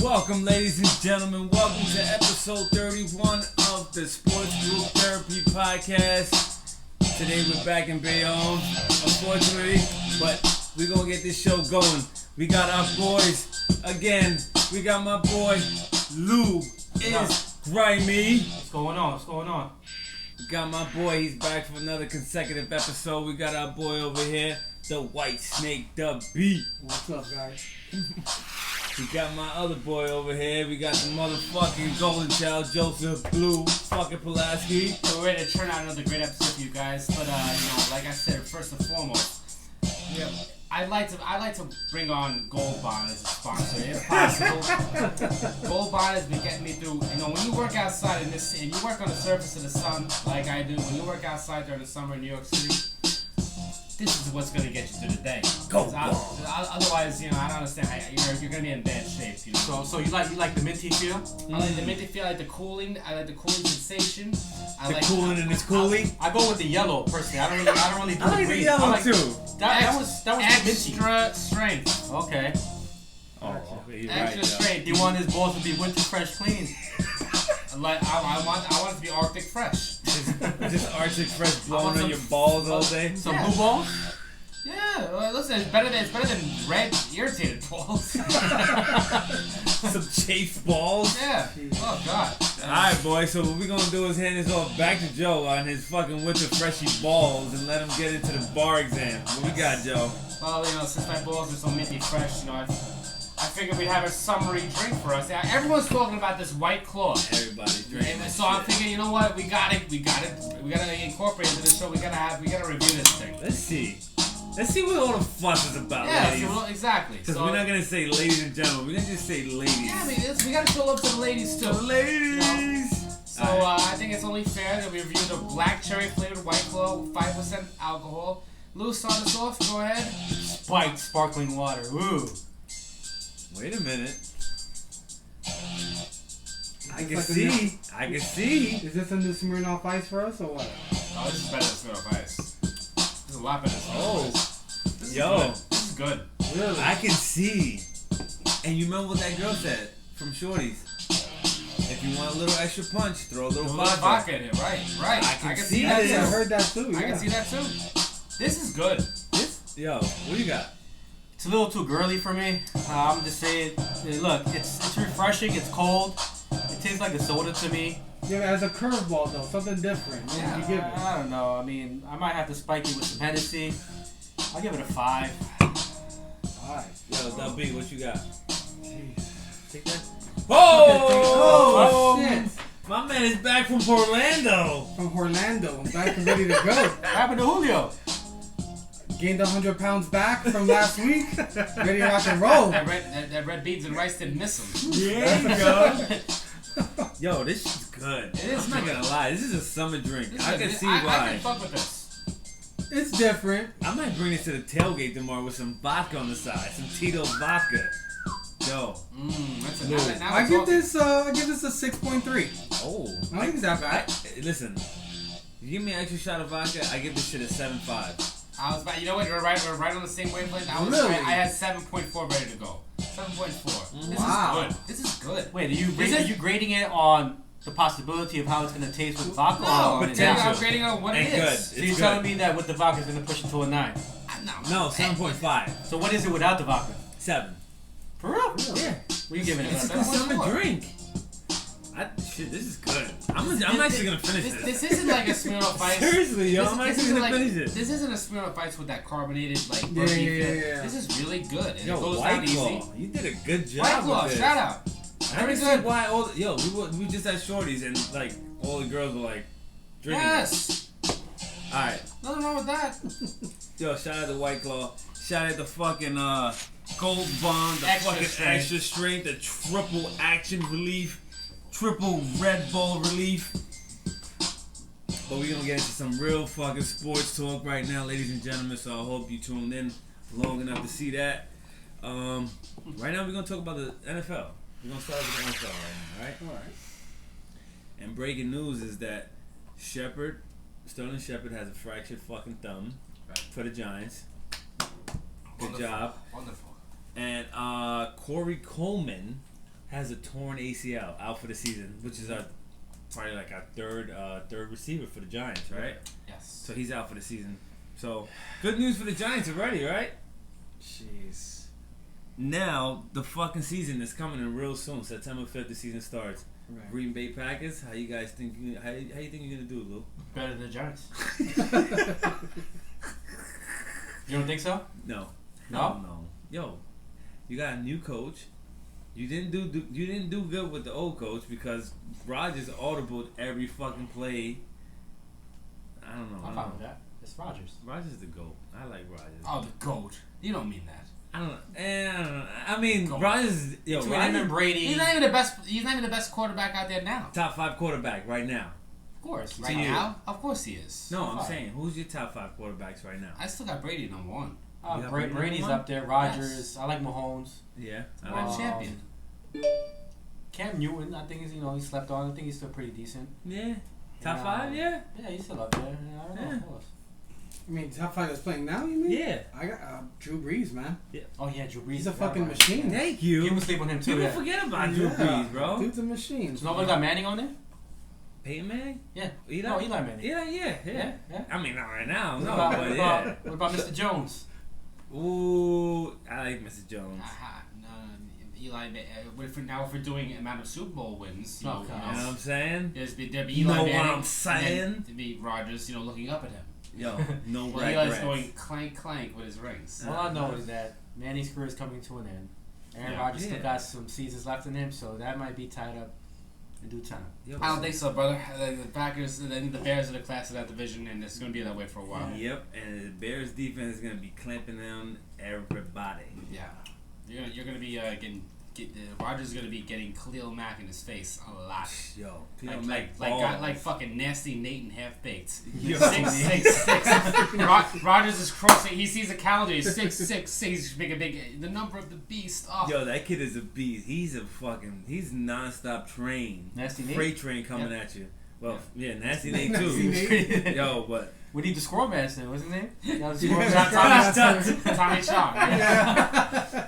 Welcome, ladies and gentlemen. Welcome to episode 31 of the Sports Group Therapy Podcast. Today we're back in Bayonne, unfortunately, but we're going to get this show going. We got our boys again. We got my boy Lou is Grimy. What's going on? We got my boy, he's back for another consecutive episode. We got our boy over here, the White Snake, the Beat. What's up, guys? We got my other boy over here. We got the motherfucking golden child, Joseph Blue fucking Pulaski. So we're ready to turn out another great episode for you guys. But like I said, first and foremost, I'd like to bring on Gold Bond as a sponsor, if possible. Gold Bond has been getting me through. When you work outside in this, and you work on the surface of the sun, like I do. When you work outside during the summer in New York City, this is what's gonna get you through the day. Otherwise, I don't understand how you're gonna be in bad shape. So you like the minty feel? I like the minty feel. I like the cooling. I like the cooling sensation. Cooling and it's cooling. I go with the yellow personally. I don't really do I like the the green. yellow too. That was minty. Extra strength. Okay. Oh, Extra strength. You want his balls to be winter fresh clean. I want it to be Arctic fresh. Just Arctic fresh blowing on your balls all day. Some blue balls? Yeah, well, listen, it's better than red irritated balls. Some chafed balls. Yeah. Oh God. Alright, boys, so what we're gonna do is hand this off back to Joe on his fucking winter freshy balls and let him get into the bar exam. What we got, Joe? Well, since my balls are so minty fresh, I figured we'd have a summary drink for us. Everyone's talking about this White Claw. Everybody's drinking. And so I'm thinking, you know what? We gotta incorporate into the show. We gotta review this thing. Let's see what all the fuss is about, ladies. Exactly. Because we're not gonna say ladies and gentlemen. We're gonna just say ladies. Yeah, we gotta show love to the ladies too. Ladies. So I think it's only fair that we review the black cherry flavored White Claw with 5% alcohol. Lou, start us off. Go ahead. Spiked sparkling water. Ooh. Wait a minute. I can see. Is this a new Smirnoff Ice for us or what? Oh, this is better than Smirnoff Ice. This is a lot better than Smirnoff Ice. This is good. Really? I can see. And you remember what that girl said from Shorty's? If you want a little extra punch, throw a little vodka in it. Right. I can see that this. too. I heard that too. Yeah. I can see that too. This is good. Yo, what you got? It's a little too girly for me. I'm just saying, look, it's refreshing, it's cold. It tastes like a soda to me. Yeah, as a curveball though, something different. What would you give it? I don't know. I mean, I might have to spike it with some Hennessy. I'll give it a 5. 5. Yo, WB, what you got? Jeez. Take that. Oh shit! My man is back from Orlando. From Orlando, I'm back and ready to go. What happened to Julio? Gained 100 pounds back from last week. Ready to rock and roll. That red beans and rice didn't miss him. Yeah, you go. Yo, this is good. It is. I'm not gonna lie. This is a summer drink. I can see I why. can fuck with this. It's different. I might bring this to the tailgate tomorrow with some vodka on the side, some Tito's vodka. Yo. That's I give this a 6.3. Oh. I don't think it's that bad. Listen, you give me an extra shot of vodka, I give this shit a 7.5. I was about, you know what? We're right on the same wavelength. Really? I had 7.4 ready to go. 7.4. Wow. This is good. Wait, are you grading it on the possibility of how it's going to taste with vodka? No, potential. I'm grading on what it is. Good. So you're telling me that with the vodka it's going to push it to a 9? No, 7.5. So what is it without the vodka? 7. For real? Yeah. What are you giving it? It's a 7.4. summer drink. Shit, this is good. I'm actually gonna finish this. This isn't like a Smirnoff Ice. Seriously, yo, I'm actually gonna finish it. This isn't a Smirnoff Ice with that carbonated like Yeah. This is really good. And Yo, it goes White down Claw, easy. you did a good job. White Claw, with this. shout out. I Very can good. see why we just had shorties and like all the girls were like drinking. Yes. All right. Nothing wrong with that. Yo, shout out to White Claw. Shout out to fucking Gold Bond, the Extra fucking strength. extra strength, the triple action relief, triple Red Bull relief. But we're gonna get into some real fucking sports talk right now, ladies and gentlemen. So I hope you tuned in long enough to see that. Right now we're gonna talk about the NFL. We're gonna start with the NFL right now, All right. And breaking news is that Sterling Shepard has a fractured fucking thumb. for the Giants. Good Wonderful. job. Wonderful. And Corey Coleman has a torn ACL, out for the season, which is probably like our third receiver for the Giants, right? Yes. So he's out for the season. So good news for the Giants already, right? Jeez. Now the fucking season is coming in real soon. September 5th, the season starts. Right. Green Bay Packers. How you guys think? How you think you're gonna do, Lou? Better than the Giants. You don't think so? No. No? Yo, you got a new coach. You didn't do good with the old coach because Rodgers audibled every fucking play. I don't know. I'm fine with that. It's Rodgers. Rodgers is the GOAT. I like Rodgers. Oh, the GOAT. You don't mean that. I don't know. I mean, GOAT. Rodgers. Yo, Between him and Brady. He's not even the best. He's not even the best quarterback out there now. top 5 quarterback right now. Of course. To Right you. now, of course he is. No, I'm Fine. saying, who's your top 5 quarterbacks right now? I still got Brady number 1. You got Brady Brady's number one? up there. Rodgers. I like Mahomes. Yeah, I World like. champion. Cam Newton, I think he slept on. I think he's still pretty decent. Yeah, top Yeah. 5. Yeah, Yeah, he's still up there. Yeah, I don't know. Yeah. Of course. I mean, top 5 that's playing now, you mean? yeah. I got Drew Brees, man. Oh yeah, Drew Brees. He's a Yeah, fucking right. machine. Thank you. People sleep on him too. People Yeah. forget about Drew Brees, bro. Dude's a machine. So nobody got Manning on there? Peyton Manning? Yeah. Eli? No, Eli Manning. Yeah. Yeah. I mean, not right now, What no, about, but what yeah. about, what about Mr. Jones? Ooh, I like Mr. Jones. No, Eli. If we're doing amount of Super Bowl wins, Oh, you God. You know what know, I'm saying? there'd be You Eli know what Manning, I'm saying? and then there'd be Rodgers, looking up at him. Yo, no Well, regrets. Eli's going clank clank with his rings. All I know is that Manning's career is coming to an end. Aaron Yeah. Rodgers Yeah. still got some seasons left in him, so that might be tied up in due time. Yo, I don't think so, brother. The Packers, I think the Bears are the class of that division, and it's going to be that way for a while. Yep, and the Bears defense is gonna be clamping down everybody. Yeah, you're gonna be Rodgers is gonna be getting Khalil Mack in his face a lot. Yo, Like fucking nasty Nate and half baked. Yo. 6'6". Rodgers is crossing. He sees a calendar. He's 6'6". He's making the number of the beast. Oh. Yo, that kid is a beast. He's nonstop train. Nasty Nate? Freight train coming at you. Well, yeah, Nasty Nate Nasty too. Nate. Yo, but We need the squirrel master. What's his name? Yeah, the Yeah. squirrel master. Tommy Shaw. Yeah.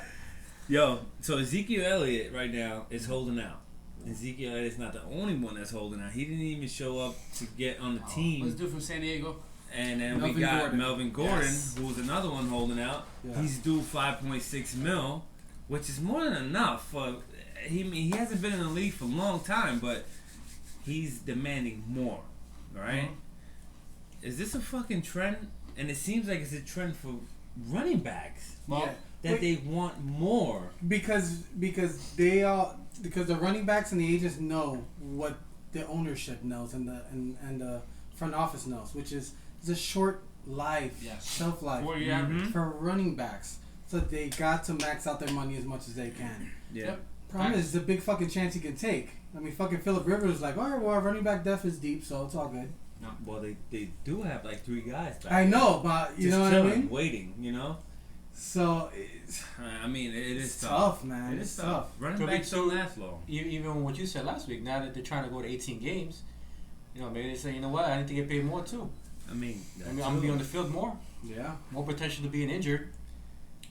yo, so Ezekiel Elliott right now is holding out. Ezekiel Elliott's not the only one that's holding out. He didn't even show up to get on the What's team. dude from San Diego? And then we Melvin got Gordon. Melvin Gordon, Yes. who's another one holding out. Yeah. He's due $5.6 million, which is more than enough for. He hasn't been in the league for a long time, but he's demanding more. Right? Is this a fucking trend? And it seems like it's a trend for running backs Well, Yeah. that they want more. because the running backs and the agents know what the ownership knows and the front office knows, which is it's a short life, Yes. shelf life 4-year average. Mhm. for running backs. So they got to max out their money as much as they can. Yeah. Yep. Problem is, it's a big fucking chance you can take. I mean, fucking Phillip Rivers was like, all right, well, our running back depth is deep, so it's all good. Well, they do have like 3 guys back I there. know, but you Just know what chilling, I mean? waiting, you know? So it's I mean, it is it's tough. tough, man. It It's is tough. tough. Running So backs so- don't last long. Even what you said last week, now that they're trying to go to 18 games, maybe they say, you know what, I need to get paid more too. I mean, I'm gonna be on the field more Yeah. potential to being injured.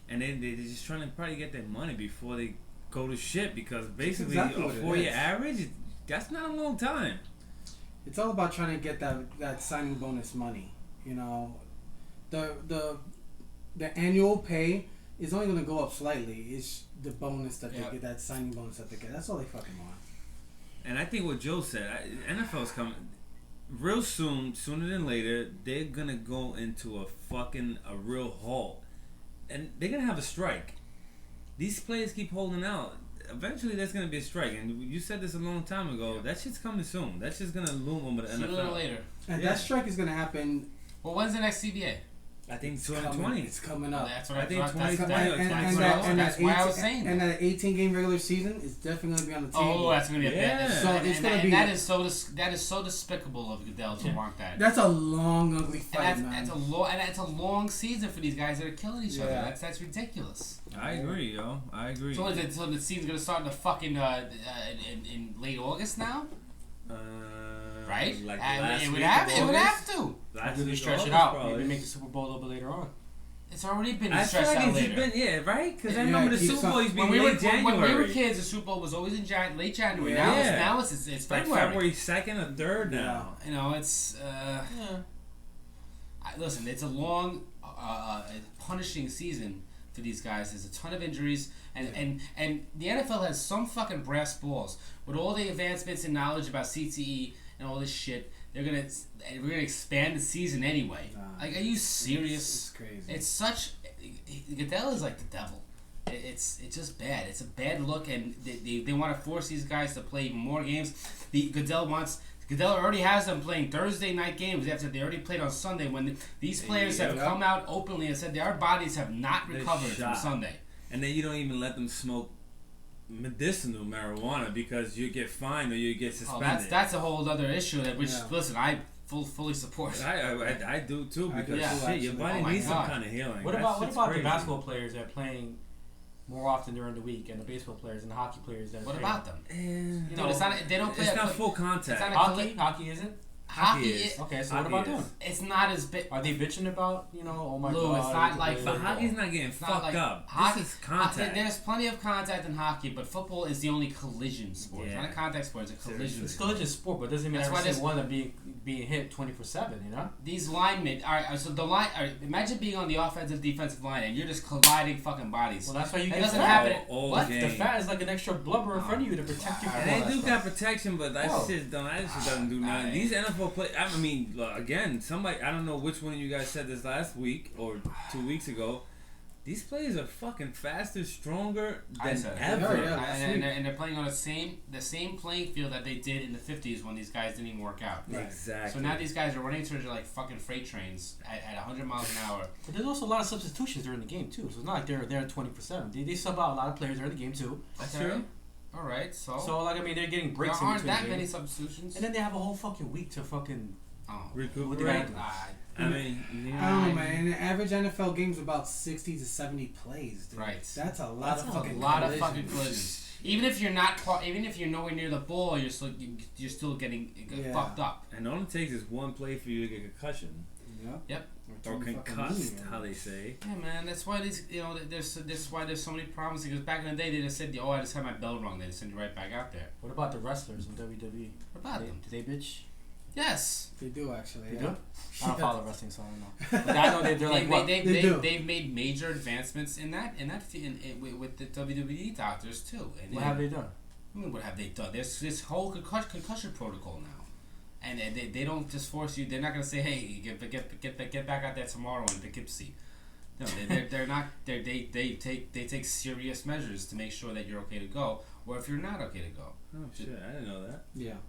and they're just trying to probably get their money before they go to shit because basically exactly a what it 4-year is. average, that's not a long time. It's all about trying to get that signing bonus money. You know, the annual pay is only going to go up slightly. It's the bonus that Yeah. they get, that signing bonus that they get. That's all they fucking want. And I think what Joe said, NFL's coming real soon, sooner than later. They're gonna go into a real halt, and they're gonna have a strike. These players keep holding out. Eventually, there's gonna be a strike, and you said this a long time ago. That shit's coming soon. That shit's gonna loom over the Sooner or NFL. later. And Yeah. that strike is going to happen. Well, when's the next CBA? I think It's 2020. It's coming up. That's what I think that's 2020 that's- or that's- 2021. that's why I was saying And that. that 18-game regular season is definitely going to be on the table. Oh, that's gonna be a Yeah. bad. So it's gonna be- that is so despicable of Goodell to want that. That's a long, ugly fight, And man. that's a long season for these guys that are killing each other. Yeah. That's ridiculous. I agree, yo. I agree. So the season's gonna start in the fucking in late August now. right? Like It would have to. Maybe stretch it out. Maybe make the Super Bowl a little bit later on. It's already been I stretched feel like out later. Right? Because I Yeah, remember the keep Super Bowl used to be when we late January. when we were kids, the Super Bowl was always in late January. Yeah. Now it's like February. February 2nd or 3rd now. You know, it's listen. It's a long, punishing season for these guys. There's a ton of injuries, and the NFL has some fucking brass balls with all the advancements in knowledge about CTE and all this shit. We're gonna expand the season anyway. Like, are you serious? It's crazy. It's such. Goodell is like the devil. It's just bad. It's a bad look, and they want to force these guys to play more games. Goodell already has them playing Thursday night games after they already played on Sunday. When these players have come out openly and said their bodies have not recovered from Sunday. And then you don't even let them smoke medicinal marijuana because you get fined or you get suspended. That's a whole other issue. Listen, I fully support. I do too, because your body Oh needs some kind of healing. What about the basketball players that are playing more often during the week, and the baseball players and the hockey players that? What about them? No, it's not. They don't play. It's not full contact. Hockey isn't. Hockey is. Okay, so what about them? It's not as big. Are they bitching about, oh my Lou, god? it's not like But hockey's not getting fucked up. This is contact. There's plenty of contact in hockey, but football is the only collision sport. It's not a contact sport. It's a collision. It's a collision sport, but doesn't mean every single one of them being hit 24/7. These linemen. All right, so the line. All right, imagine being on the offensive defensive line and you're just colliding fucking bodies. Well, that's why you It get doesn't fat. happen. What? The fat is like an extra blubber in front of you to protect you. And they do got protection, but that shit doesn't do nothing. These NFL players. I mean, again, somebody, I don't know which one of you guys said this last week or 2 weeks ago. These players are fucking faster, stronger than ever. And they're playing on the same playing field that they did in the 50s when these guys didn't even work out. Right. Exactly. So now these guys are running towards like fucking freight trains at 100 miles an hour. But there's also a lot of substitutions during the game too. So it's not like they're there 24/7. They sub out a lot of players during the game too. That's true. All right, so like, I mean, they're getting breaks. There aren't in between that the many game. substitutions. And then they have a whole fucking week to fucking recuperate. I mean, I don't know, man. The average NFL game's about 60 to 70 plays, dude. Right. That's a lot of fucking collisions. Even if you're nowhere near the ball, you're still getting fucked up. And all it takes is one play for you to get a concussion. Yep. Or concussed, how they say. Yeah, man. That's why that's why there's so many problems. Because back in the day, they just said, "Oh, I just had my bell rung." They just send you right back out there. What about the wrestlers in WWE? What about them? Do they bitch? Yes. They do, actually. They do? I don't follow wrestling, so I don't know. But I know they're like, what? They've made major advancements in with the WWE doctors too. And what have they done? I mean, what have they done? There's this whole concussion protocol now, and they don't just force you. They're not gonna say, "Hey, get back out there tomorrow in Poughkeepsie." No, they're not. They take serious measures to make sure that you're okay to go, or if you're not okay to go. Oh shit! I didn't know that. Yeah.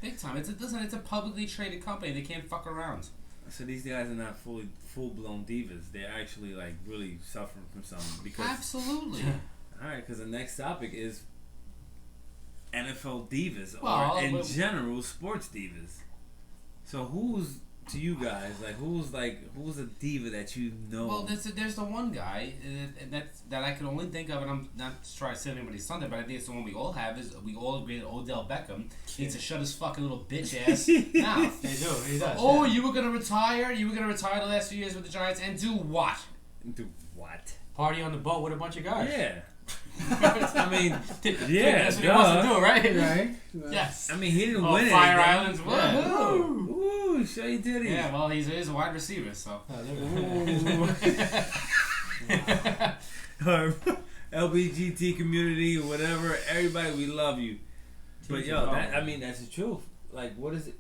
Big time. It's a publicly traded company. They can't fuck around. So these guys are not full blown divas. They're actually like really suffering from something. Because absolutely. All right, because the next topic is NFL divas, or in general sports divas. So who's to you guys who's a diva that you know? Well, there's the one guy that I can only think of, and I'm not trying to say anybody's thunder, but I think it's the one we all have. Is we all agree that Odell Beckham needs to shut his fucking little bitch ass mouth. They do. He does. Oh, you were gonna retire? You were gonna retire the last few years with the Giants and do what? Do what? Party on the boat with a bunch of guys. Yeah. I mean, yeah, that's what he wants to do, right? Right. Yes. I mean, he didn't win it. Fire Islands. Yeah. Woo! Show you titties. Yeah, well, he's a wide receiver, so. LBGT community or whatever, everybody, we love you. But that's the truth. Like, what is it?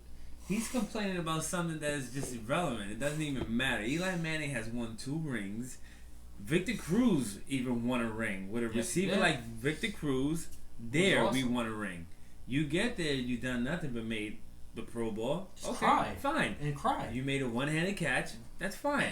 He's complaining about something that is just irrelevant. It doesn't even matter. Eli Manning has won 2 rings. Victor Cruz even won a ring. With a receiver like Victor Cruz, we won a ring. You get there, you done nothing but made the Pro Bowl. Just cry. Fine. And cry. You made a one-handed catch. That's fine.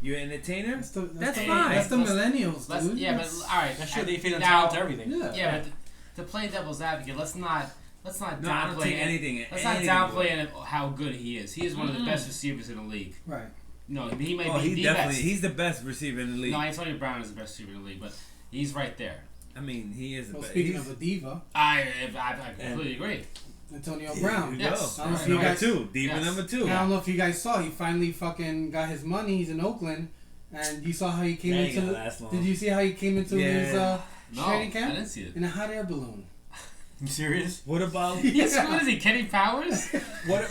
You're an entertainer. That's fine. That's the millennials, dude. Yeah, but all right. That's sure they feel entitled to everything. Yeah, but to play devil's advocate, let's not downplay anything. Let's not downplay how good he is. He is one of the best receivers in the league. Right. No, he might be the best. He's the best receiver in the league. No, Antonio Brown is the best receiver in the league, but he's right there. I mean, he is the best. Speaking of a diva, I completely agree. Antonio Brown. Yes. I don't know if Right. you Number guys. two. Diva Yes. number two. I don't know if you guys saw. He finally fucking got his money. He's in Oakland, and you saw how he came That ain't into. gonna last long. Did you see how he came into his No, training I camp didn't see it. in a hot air balloon? You serious? What about Yes, what is he, Kenny Powers? what?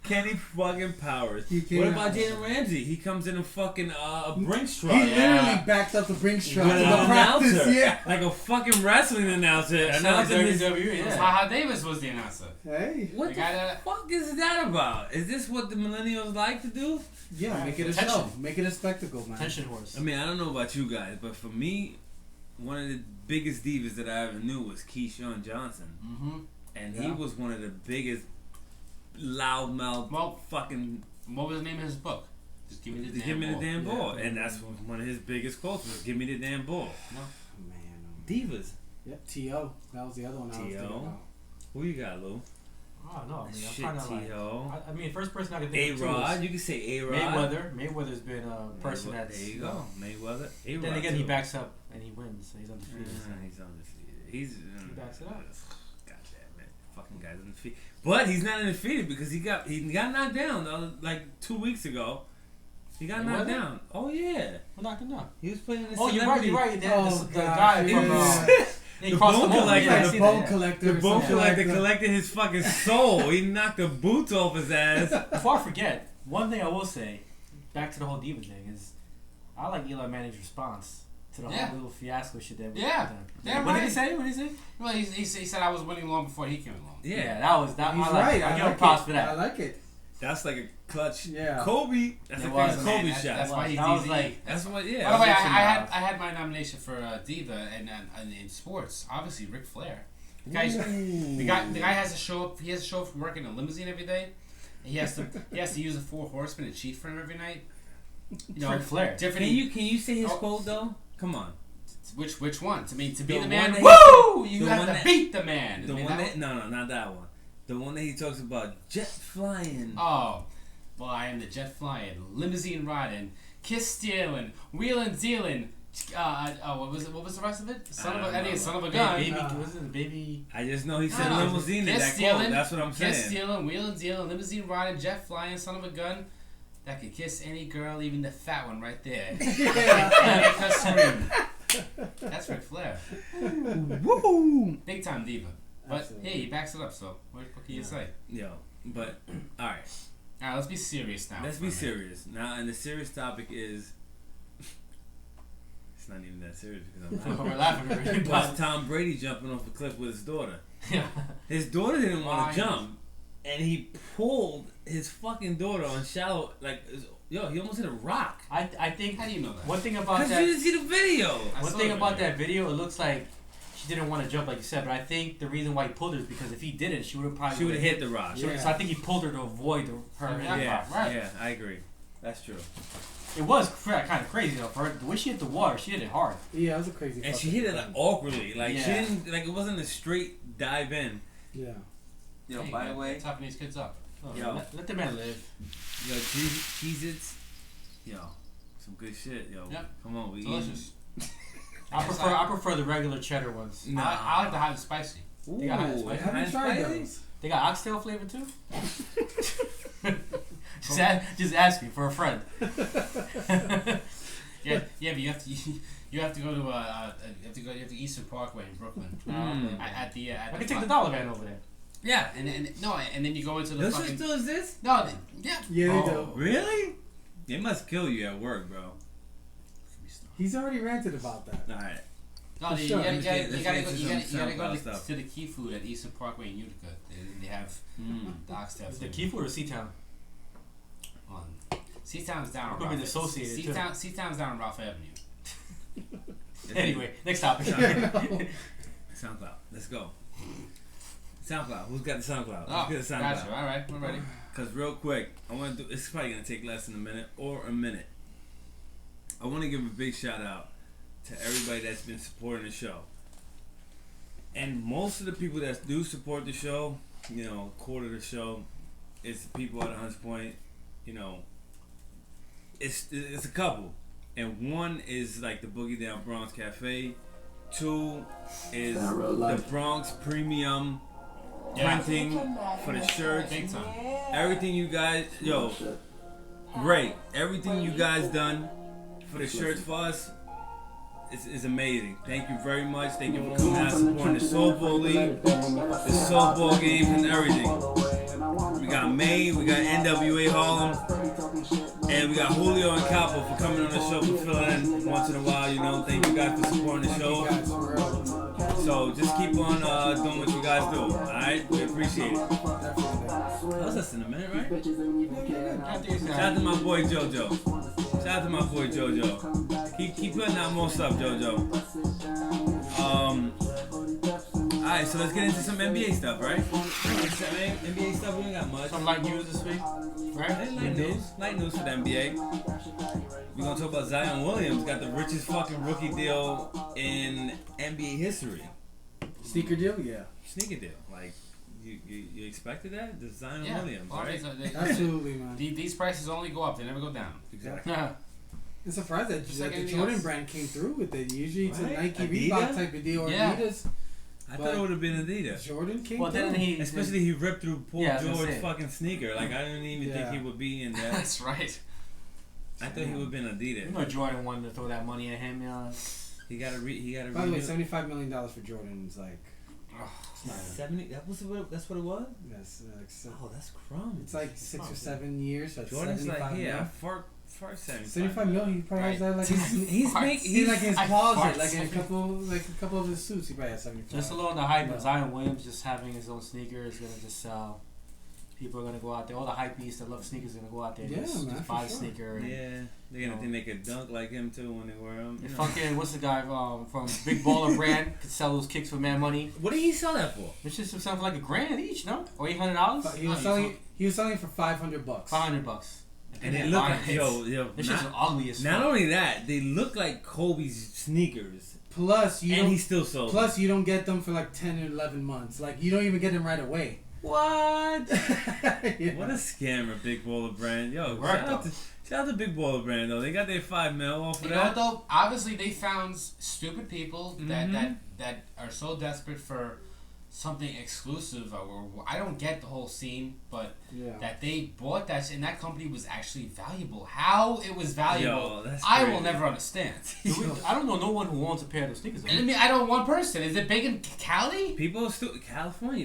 Kenny fucking Powers. He came What out- about Jalen Ramsey? He comes in a fucking Brinks He truck. literally backed up the Brinks truck With to an the practice. announcer. Yeah. Like a fucking wrestling announcer. Sounds Announcing his, WWE, yeah. Haha Davis was the announcer. Hey. what The the guy that- fuck is that about? Is this what the millennials like to do? Yeah, make it a Attention. show. Make it a spectacle, man. Tension horse. I mean, I don't know about you guys, but for me, one of the biggest divas that I ever knew was Keyshawn Johnson. Mm-hmm. And he Yeah. was one of the biggest loudmouth Well, fucking what was the name of his book? Just give me the damn give me ball. the damn Yeah. ball. And that's one of his biggest quotes was give me the damn ball. Man. Divas. Yep. T.O. That was the other one I was thinking T.O. about. Who you got, Lou? Oh no, I mean, I'm Shit, trying to like. T.O. I mean, first person I can think of too A-Rod. is You can say A-Rod. Mayweather. Mayweather's been a person that's. There you go. Mayweather. A-Rod. Then again, he too. backs up and he wins, so he's undefeated. He's undefeated. He's He backs it up. Goddamn man, fucking guy's undefeated. But he's not undefeated because he got knocked down like 2 weeks ago. He got knocked Mayweather? down. Oh yeah, What knocked him down? he was playing in the Oh, you're right. You're right. The, Oh, the gosh, guy yeah. from he The crossed bone him over. collector. Yeah, I The see bone that. collector. The or bone something collector like that. collected his fucking soul. He knocked the boots off his ass. Before I forget, one thing I will say, back to the whole diva thing, is I like Eli Manning's response to the Yeah. whole little fiasco shit that we Yeah. done. Damn What did he right. say? What did he say? Well, he said I was winning long before he came along. Yeah, that was that. He's I like right. it. I I give him like props it. for I that. like it. that's like a clutch. Yeah. Kobe. That's It a was, Kobe man. shot. That's why he's That was easy. like- That's what. By Yeah. the way, I That's had enough. I had my nomination for Diva and in sports. Obviously, Ric Flair. The guy has to show up. He has to show up from work in a limousine every day. And he has to use the 4 horsemen and cheat for him every night. You know, Ric Flair. different. Can you say his Oh. quote though? Come on. Which one? To be The the one man. that he Woo! said- You the have one to that- beat the man. The I mean, one that that no, not that one. The one that he talks about jet flying. Oh, well, I am the jet flying, limousine riding, kiss stealing, wheeling dealing. What was the rest of it? Son of a gun. Baby, was it baby? I just know he said No. limousine in Kiss that stealing, quote. That's what I'm Kiss saying. stealing, wheeling dealing, limousine riding, jet flying, son of a gun. That could kiss any girl, even the fat one right there. And make her scream. That's Ric Flair. Woo! Big time diva. But Absolutely. hey, he backs it up, so what can you say? Yo, but all right. Alright, let's be serious now. Let's for be a minute. serious now. And the serious topic is. It's not even that serious because I'm We're laughing already. was Tom Brady jumping off a cliff with his daughter. Yeah. His daughter didn't want Why? to jump, and he pulled his fucking daughter on shallow. Like, yo, he almost hit a rock. I think How do you know that? one thing about Cause that. you didn't see the video. I One saw thing the about video. that video, it looks like she didn't want to jump like you said, but I think the reason why he pulled her is because if he didn't, she would have probably She would have hit the rock. Yeah. So I think he pulled her to avoid her. Yeah. hitting the rock. Right. Yeah, I agree. That's true. It was kind of crazy though. For her, the way she hit the water, she hit it hard. Yeah, it was a crazy. And she fucking hit it like thing. awkwardly. Like she Yeah. didn't like it wasn't a straight dive in. Yeah. Yo, Hey, by the man, way, toughen these kids up. Oh, Yo. let the man live. yo, Cheez-Its, yo, some good shit, yo. Yep. Come on, we Delicious. I prefer the regular cheddar ones. Nah. I like the hot and spicy. Ooh, They got hot I spicy. haven't tried those. They got oxtail flavor too. just ask me for a friend. Yeah, but you have to go to you have to Eastern Parkway in Brooklyn. Mm. At the I can take the dollar van over there. Yeah, and then you go into the Those fucking still exist? no, yeah. Yeah, they Oh. do. Really? They must kill you at work, bro. He's already ranted about that. All right. No, For you sure. gotta Let's get into go some stuff. to the Key Food at Eastern Parkway in Utica. They have the oxtail. The Key Food or Seatown? Seatown's down. Could be Ralph- the associated, too. Seatown's down on Ralph Avenue. Anyway, next topic. SoundCloud. Let's go. SoundCloud. Who's got the SoundCloud? Oh, Let's get the gotcha. SoundCloud. All right, we're ready. Cause real quick, I want to do. It's probably gonna take less than a minute or a minute. I want to give a big shout out to everybody that's been supporting the show. And most of the people that do support the show, you know, quarter the show, it's the people at Hunts Point. You know, it's a couple, and one is like the Boogie Down Bronx Cafe. Two is the Bronx Premium printing, for the shirts, Big time. everything you guys, great. Everything you guys done for the shirts for us is amazing. Thank you very much. Thank you for coming out supporting the softball league, the softball games, and everything. We got Maine, we got NWA Harlem, and we got Julio and Capo for coming on the show for filling in once in a while. You know, thank you guys for supporting the show. So just keep on doing what you guys do. All right, we appreciate it. That was less than a minute, right? Shout out to my boy JoJo. Shout out to my boy JoJo. Keep putting out more stuff, JoJo. Alright, so let's get into some NBA stuff, right? NBA stuff, we don't got much. Some light news this week, right? Light news for the NBA. We're gonna talk about Zion Williams, got the richest fucking rookie deal in NBA history. Sneaker deal, yeah. Sneaker deal. Like, you expected that? The Zion Yeah. Williams, Well, right? Absolutely, man. These prices only go up; they never go down. Exactly. I'm surprised that, Just like the anything Jordan else. brand came through with it. Usually it's a Right? Nike Adidas? Reebok type of deal or Yeah. Adidas. I thought it would have been Adidas. Jordan came Well, through. then he Especially he ripped through Paul Yeah, I was gonna George's say. fucking sneaker. Like, I didn't even think Yeah. he would be in that. That's right. I thought he would have been Adidas. You know Jordan wanted to throw that money at him. He got to By the way, $75 million for Jordan is like, It's not- 70. That's what it was. yes, Oh, that's crumbs. it's like 6 or 7 years. So it's Jordan's 75 like, yeah, mil. first 75. 75 million. He probably has that like He's he's like in his I closet, farts. like in a couple of his suits. He probably has 75. Just alone the hype No. of Zion Williams just having his own sneaker is gonna just sell. People are gonna go out there. All the hype beasts that love sneakers are gonna go out there and Yeah, just man, buy for a sure. sneaker. And Yeah, they're gonna think they could dunk like him too when they wear them. and fucking what's the guy from Big Baller Brand could sell those kicks for mad money. What did he sell that for? It's just something like $1,000 each, no? Or $800. But he was selling for $500. $500. And they Yeah, look fine. like yo. This shit's ugly as fuck. Not only that, they look like Kobe's sneakers, Plus you and don't, he still sold. plus you don't get them for like 10 or 11 months. Like you don't even get them right away. What? Yeah. What a scammer, Big Baller Brand. Yo, Worked shout out to Big Baller Brand though. They got their $5 million off of You know what that. though? Obviously, they found stupid people Mhm. that are so desperate for something exclusive. Or I don't get the whole scene, but Yeah. that they bought that shit and that company was actually valuable. How it was valuable, Yo, that's I will crazy. never understand. I don't know no one who owns a pair of those sneakers. And I mean, I don't one person. Is it big in Cali? People are still California.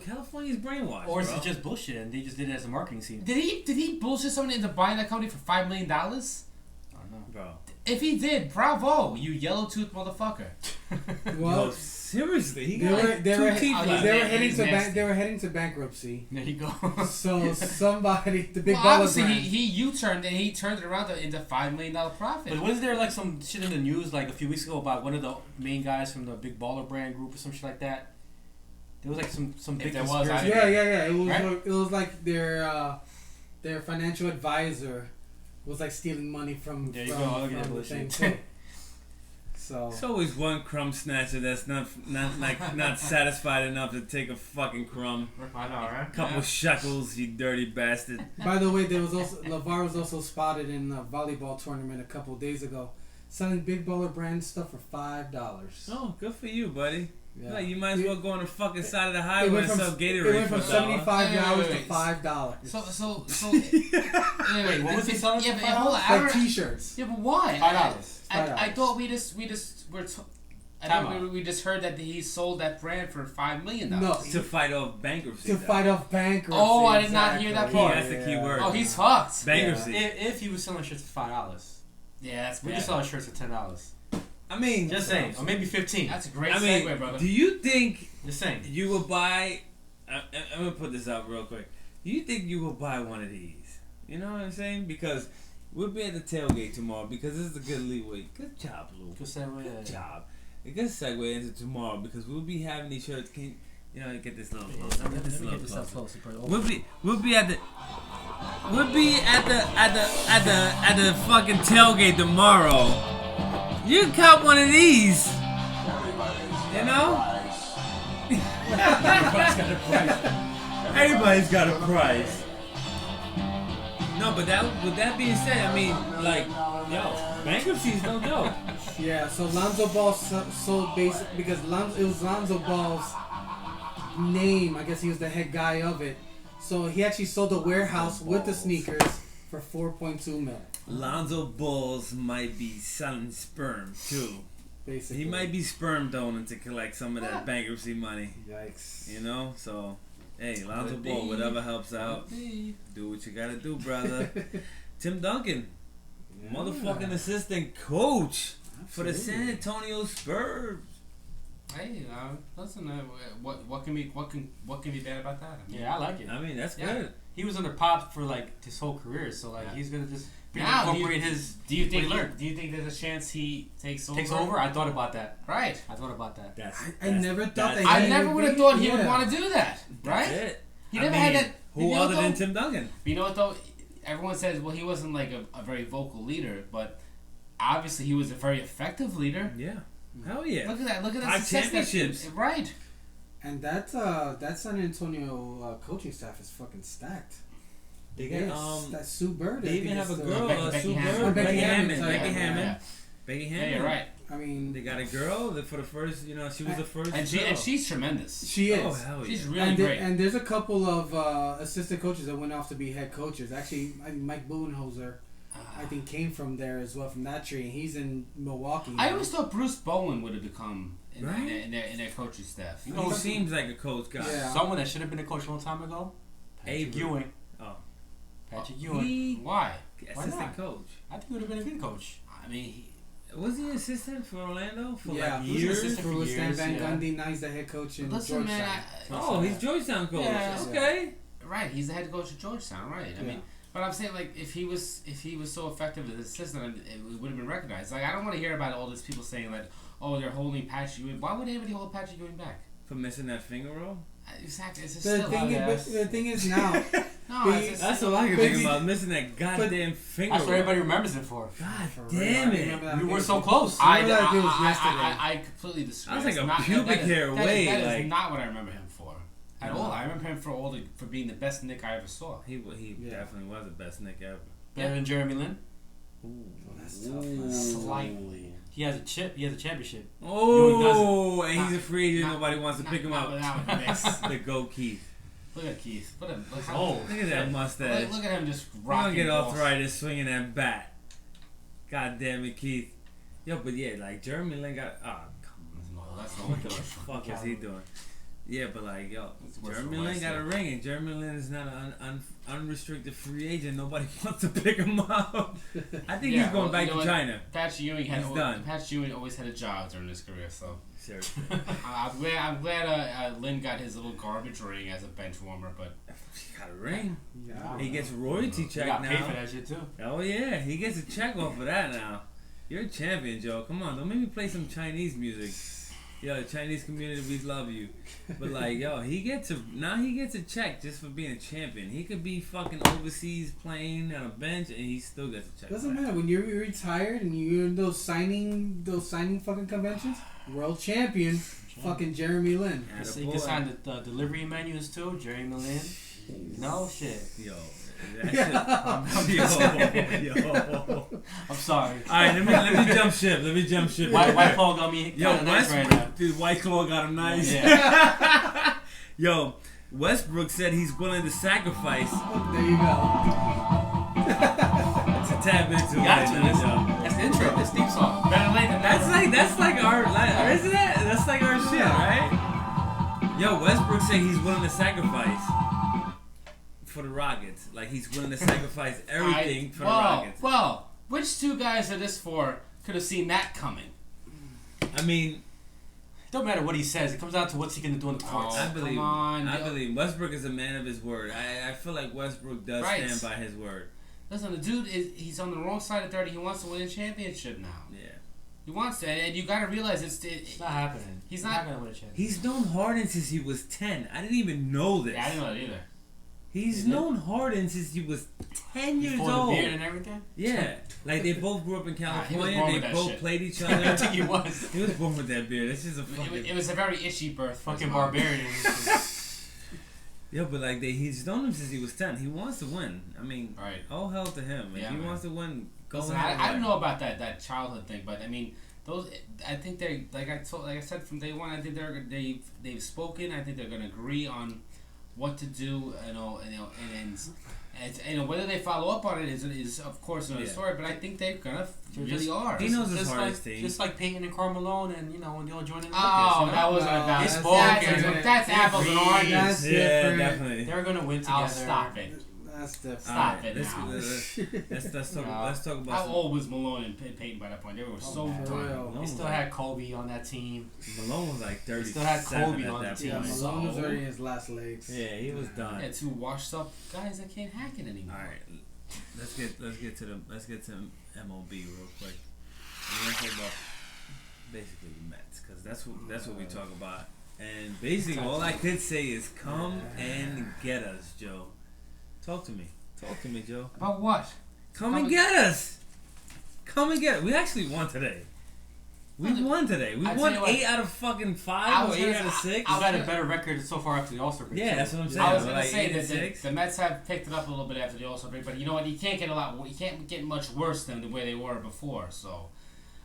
California's brainwashed. Or is bro. it just bullshit and they just did it as a marketing scene? Did he bullshit someone into buying that company for $5 million? I don't know. bro? If he did, bravo, you yellow tooth motherfucker. Well, Yo, seriously, he they got were like they two were teeth oh, left. they were Yeah, heading he's to nasty. they were heading to bankruptcy. There you go. So somebody, the big Well, baller obviously brand. he U-turned and he turned it around into $5 million profit. But wasn't there like some shit in the news like a few weeks ago about one of the main guys from the Big Baller Brand group or some shit like that? There was like some big there was, conspiracy. Yeah. Right? It was like their financial advisor was like stealing money from There you from, go, look at from that the thing bullshit. too. So It's always one crumb snatcher that's not satisfied enough to take a fucking crumb. I know, right? Couple Yeah. shekels, you dirty bastard. by the way, there was also LeVar was also spotted in a volleyball tournament a couple of days ago, selling big baller brand stuff for $5. Oh, good for you, buddy. Yeah. Like, you might as well go on the fucking side of the It highway went and from, sell it Gatorade went for from $1. $75 to Wait. $5. So Wait, what was he selling Yeah, for but hold on. I Like don't- T-shirts. Yeah, but why? $5. I thought we just were. I Time thought out. we just heard that he sold that brand for $5 million. No, To fight off bankruptcy. to though. fight off bankruptcy. Oh, I did not hear that Key, part. that's the key word. Oh, he's fucked. Bankruptcy. If he was selling shirts for $5, Yeah, that's we bad. just selling shirts for $10. I mean, Just saying, or maybe 15. That's a great I mean, segue, brother. do you think Just saying. you will buy? I'm gonna put this out real quick. Do you think you will buy one of these? You know what I'm saying? Because we'll be at the tailgate tomorrow. Because this is a good leeway. Good job, Lou. Good segue. Good job. A good segue into tomorrow because we'll be having these shirts. Can you know? Get this little closer. Get this little closer. We'll be at the fucking tailgate tomorrow. You can cop one of these. You know? Everybody's got a price. No, but with that being said, I mean, like, yo, bankruptcy is no joke. Yeah, so Lonzo Ball sold basic because it was Lonzo Ball's name. I guess he was the head guy of it. So he actually sold the warehouse with the sneakers for $4.2 million. Lonzo Balls might be selling sperm too. Basically, He might be sperm donor to collect some of that bankruptcy money. Yikes. You know, so hey, Lonzo Ball, whatever helps out, do what you gotta do, brother. Tim Duncan, motherfucking assistant coach for the San Antonio Spurs. Hey, listen. What can be bad about that? I mean, Yeah, I like it. I mean, that's Yeah. good. He was under Pop for like his whole career, so like he's gonna just Now, incorporate his. Do you think? what he learned. Do you think there's a chance he takes over? Takes over? I thought about that. Right. I thought about that. I never thought that. I he never would would have be- thought he would yeah. want to do that. Right. That's it. He I never mean, had that. Who you know other what, than though? Tim Duncan? You know what though? Everyone says, well, he wasn't like a very vocal leader, but obviously he was a very effective leader. Yeah. Hell yeah. Look at that! Look at that Five success that championships. shit. Right. And that San Antonio coaching staff is fucking stacked. They Yes, got that Sue Bird. they I even think have a is girl, Becky Sue Hammond. Bird, Becky Hammond, sorry. Becky Yeah, Hammond, Yeah. Becky Yeah, Hammond. you're right. I mean, They got a girl that for the first, she was the first. And girl. she's tremendous. she is. Oh hell yeah. She's really and, great. and there's a couple of assistant coaches that went off to be head coaches. Actually, I think Mike Budenholzer, I think, came from there as well, from that tree. And he's in Milwaukee. I now. always thought Bruce Bowen would have become in, Right? in their coaching staff. You know who seems like a coach guy? Yeah. Someone that should have been a coach a long time ago. Patrick Avery. Ewing. Oh. Patrick Ewing. He Why? assistant not? coach. I think he would have been a good coach. I mean, Was he assistant for Orlando for Yeah, like he was years? assistant for for Stan years, Van yeah. Gundy. Now he's the head coach in listen, Georgetown. man. Oh, he's Georgetown coach. Yeah. Okay. Right, he's the head coach of Georgetown. Right. I Yeah. mean, but I'm saying like if he was so effective as assistant, it would have been recognized. Like I don't want to hear about all these people saying like, oh, they're holding Patrick Ewing. Why would anybody hold Patrick Ewing back? For missing that finger roll? Exactly. It's just The still. thing, yeah. is, the thing is now, No, But it's just, That's all I can But think he- about, missing that goddamn finger That's what roll. everybody remembers him for. God For real, damn I it. remember that We were game. so close. I Remember that dude was yesterday. I completely disagree. That was like That's a not- pubic that is- hair that is- away, That is like- not what I remember him for at No. all. I remember him for being the best Nick I ever saw. He Yeah. definitely was the best Nick ever. Better than Jeremy Lin. Oh, that's tough. Ooh. Slightly. He has a chip. He has a championship. Oh, and Not- he's a free agent. not- Nobody wants to not- pick him not up. without the mix. The Go Keith. Look at Keith. Look at him. Look, how, Oh. Look at that mustache. look at him just We're gonna rocking get balls. arthritis swinging that bat. God damn it, Keith. Yo, but yeah, like Jeremy Lin got. Oh, come No, that's the only on. What the fuck is he doing? Yeah, but like, yo, It's worse Jeremy for Lin West, got a yeah. ring, and Jeremy Lin is not an unrestricted free agent. Nobody wants to pick him up. I think Yeah, he's going well, back you know to what? China. Patrick Ewing He's done. Patrick Ewing always had a job during his career, so Seriously. I'm glad Lynn got his little garbage ring as a bench warmer, but He got a ring. Yeah. He gets royalty You check got paid for now. that shit too. Oh yeah, he gets a check off of that now. You're a champion, Joe. Come on, don't make me play some Chinese music. Yo, the Chinese community, we love you. But like, yo, he gets a check just for being a champion. He could be fucking overseas playing on a bench, and he still gets a check. Doesn't back. matter when you're retired and you're in those signing fucking conventions. World champion, fucking Jeremy Lin. Atta So you boy. can sign the delivery menus too. Jeremy Lin. No shit. Yo, that shit. Yo. I'm sorry. All right, let me jump ship. Let me jump ship. White Claw got me. Yo, kinda nice Westbrook, right now. dude, White Claw got him nice. Yeah. Yo, Westbrook said he's willing to sacrifice There you go. to tap into Gotcha. it. That's, Yo. that's the intro. This theme song. Better late than That's like our, isn't it? That's like our shit, right? Yo, Westbrook said he's willing to sacrifice for the Rockets. Like he's willing to sacrifice everything for the Rockets. Well, which two guys are this for could have seen that coming? I mean, It don't matter what he says. It comes down to what's he gonna do on the court. Oh, I believe. come on, I yo. believe Westbrook is a man of his word. I feel like Westbrook does Right. stand by his word. Listen, the dude he's on the wrong side of 30. He wants to win a championship now. Yeah. He wants to, and you got to realize It's not happening. He's not not- gonna win a championship. He's known Harden since he was 10. I didn't even know this. Yeah, I didn't know that either. He's Isn't it? known Harden since he was 10 years Before the old. beard and everything. Yeah. Like they both grew up in he was California. born They with that both shit. played each I other. think he was. He was born with that beard. It's just a fucking... It was a very itchy birth. for his Fucking mom. barbarian. Yeah, but like he's known him since he was 10. He wants to win. I mean, Right. all hell to him. If Yeah, he man. wants to win, go Listen, ahead. I don't know about that childhood thing, but I mean, those. I think like I said from day one. I think they've spoken. I think they're gonna agree on what to do. And whether they follow up on it is of course another story. But I think they're gonna really are. He knows his just hardest thing. Just like Peyton and Karl Malone, and when they all joined in the Oh, Lakers, that wasn't about. They spoke. That's apples and oranges. That's Yeah, different. definitely. They're gonna win together. I'll stop it. That's different. Stop it Let's now. let's talk about. How old was Malone and Peyton by that point? They were so for done. real. They still had Kobe on that team. Malone was like 37 still had Kobe at on that the Yeah, point. Malone was already in his last legs. Yeah, he was done. Yeah, two washed up guys that can't hack it anymore. All right, let's get to MLB real quick. We're gonna talk about basically the Mets because that's what we talk about. And basically, all I could say is come and get us, Joe. Talk to me, Joe. About what? Come and get us. Come and get it. We actually won today. We won today. We I won tell you what, 8 out of fucking 5 I or was 8 gonna out of say- 6. I've had a better record so far after the All-Star break. Yeah, too. that's what I'm saying. I was We're gonna like say 8 and that 6. the Mets have picked it up a little bit after the All-Star break, but you know what? You can't get much worse than the way they were before. So,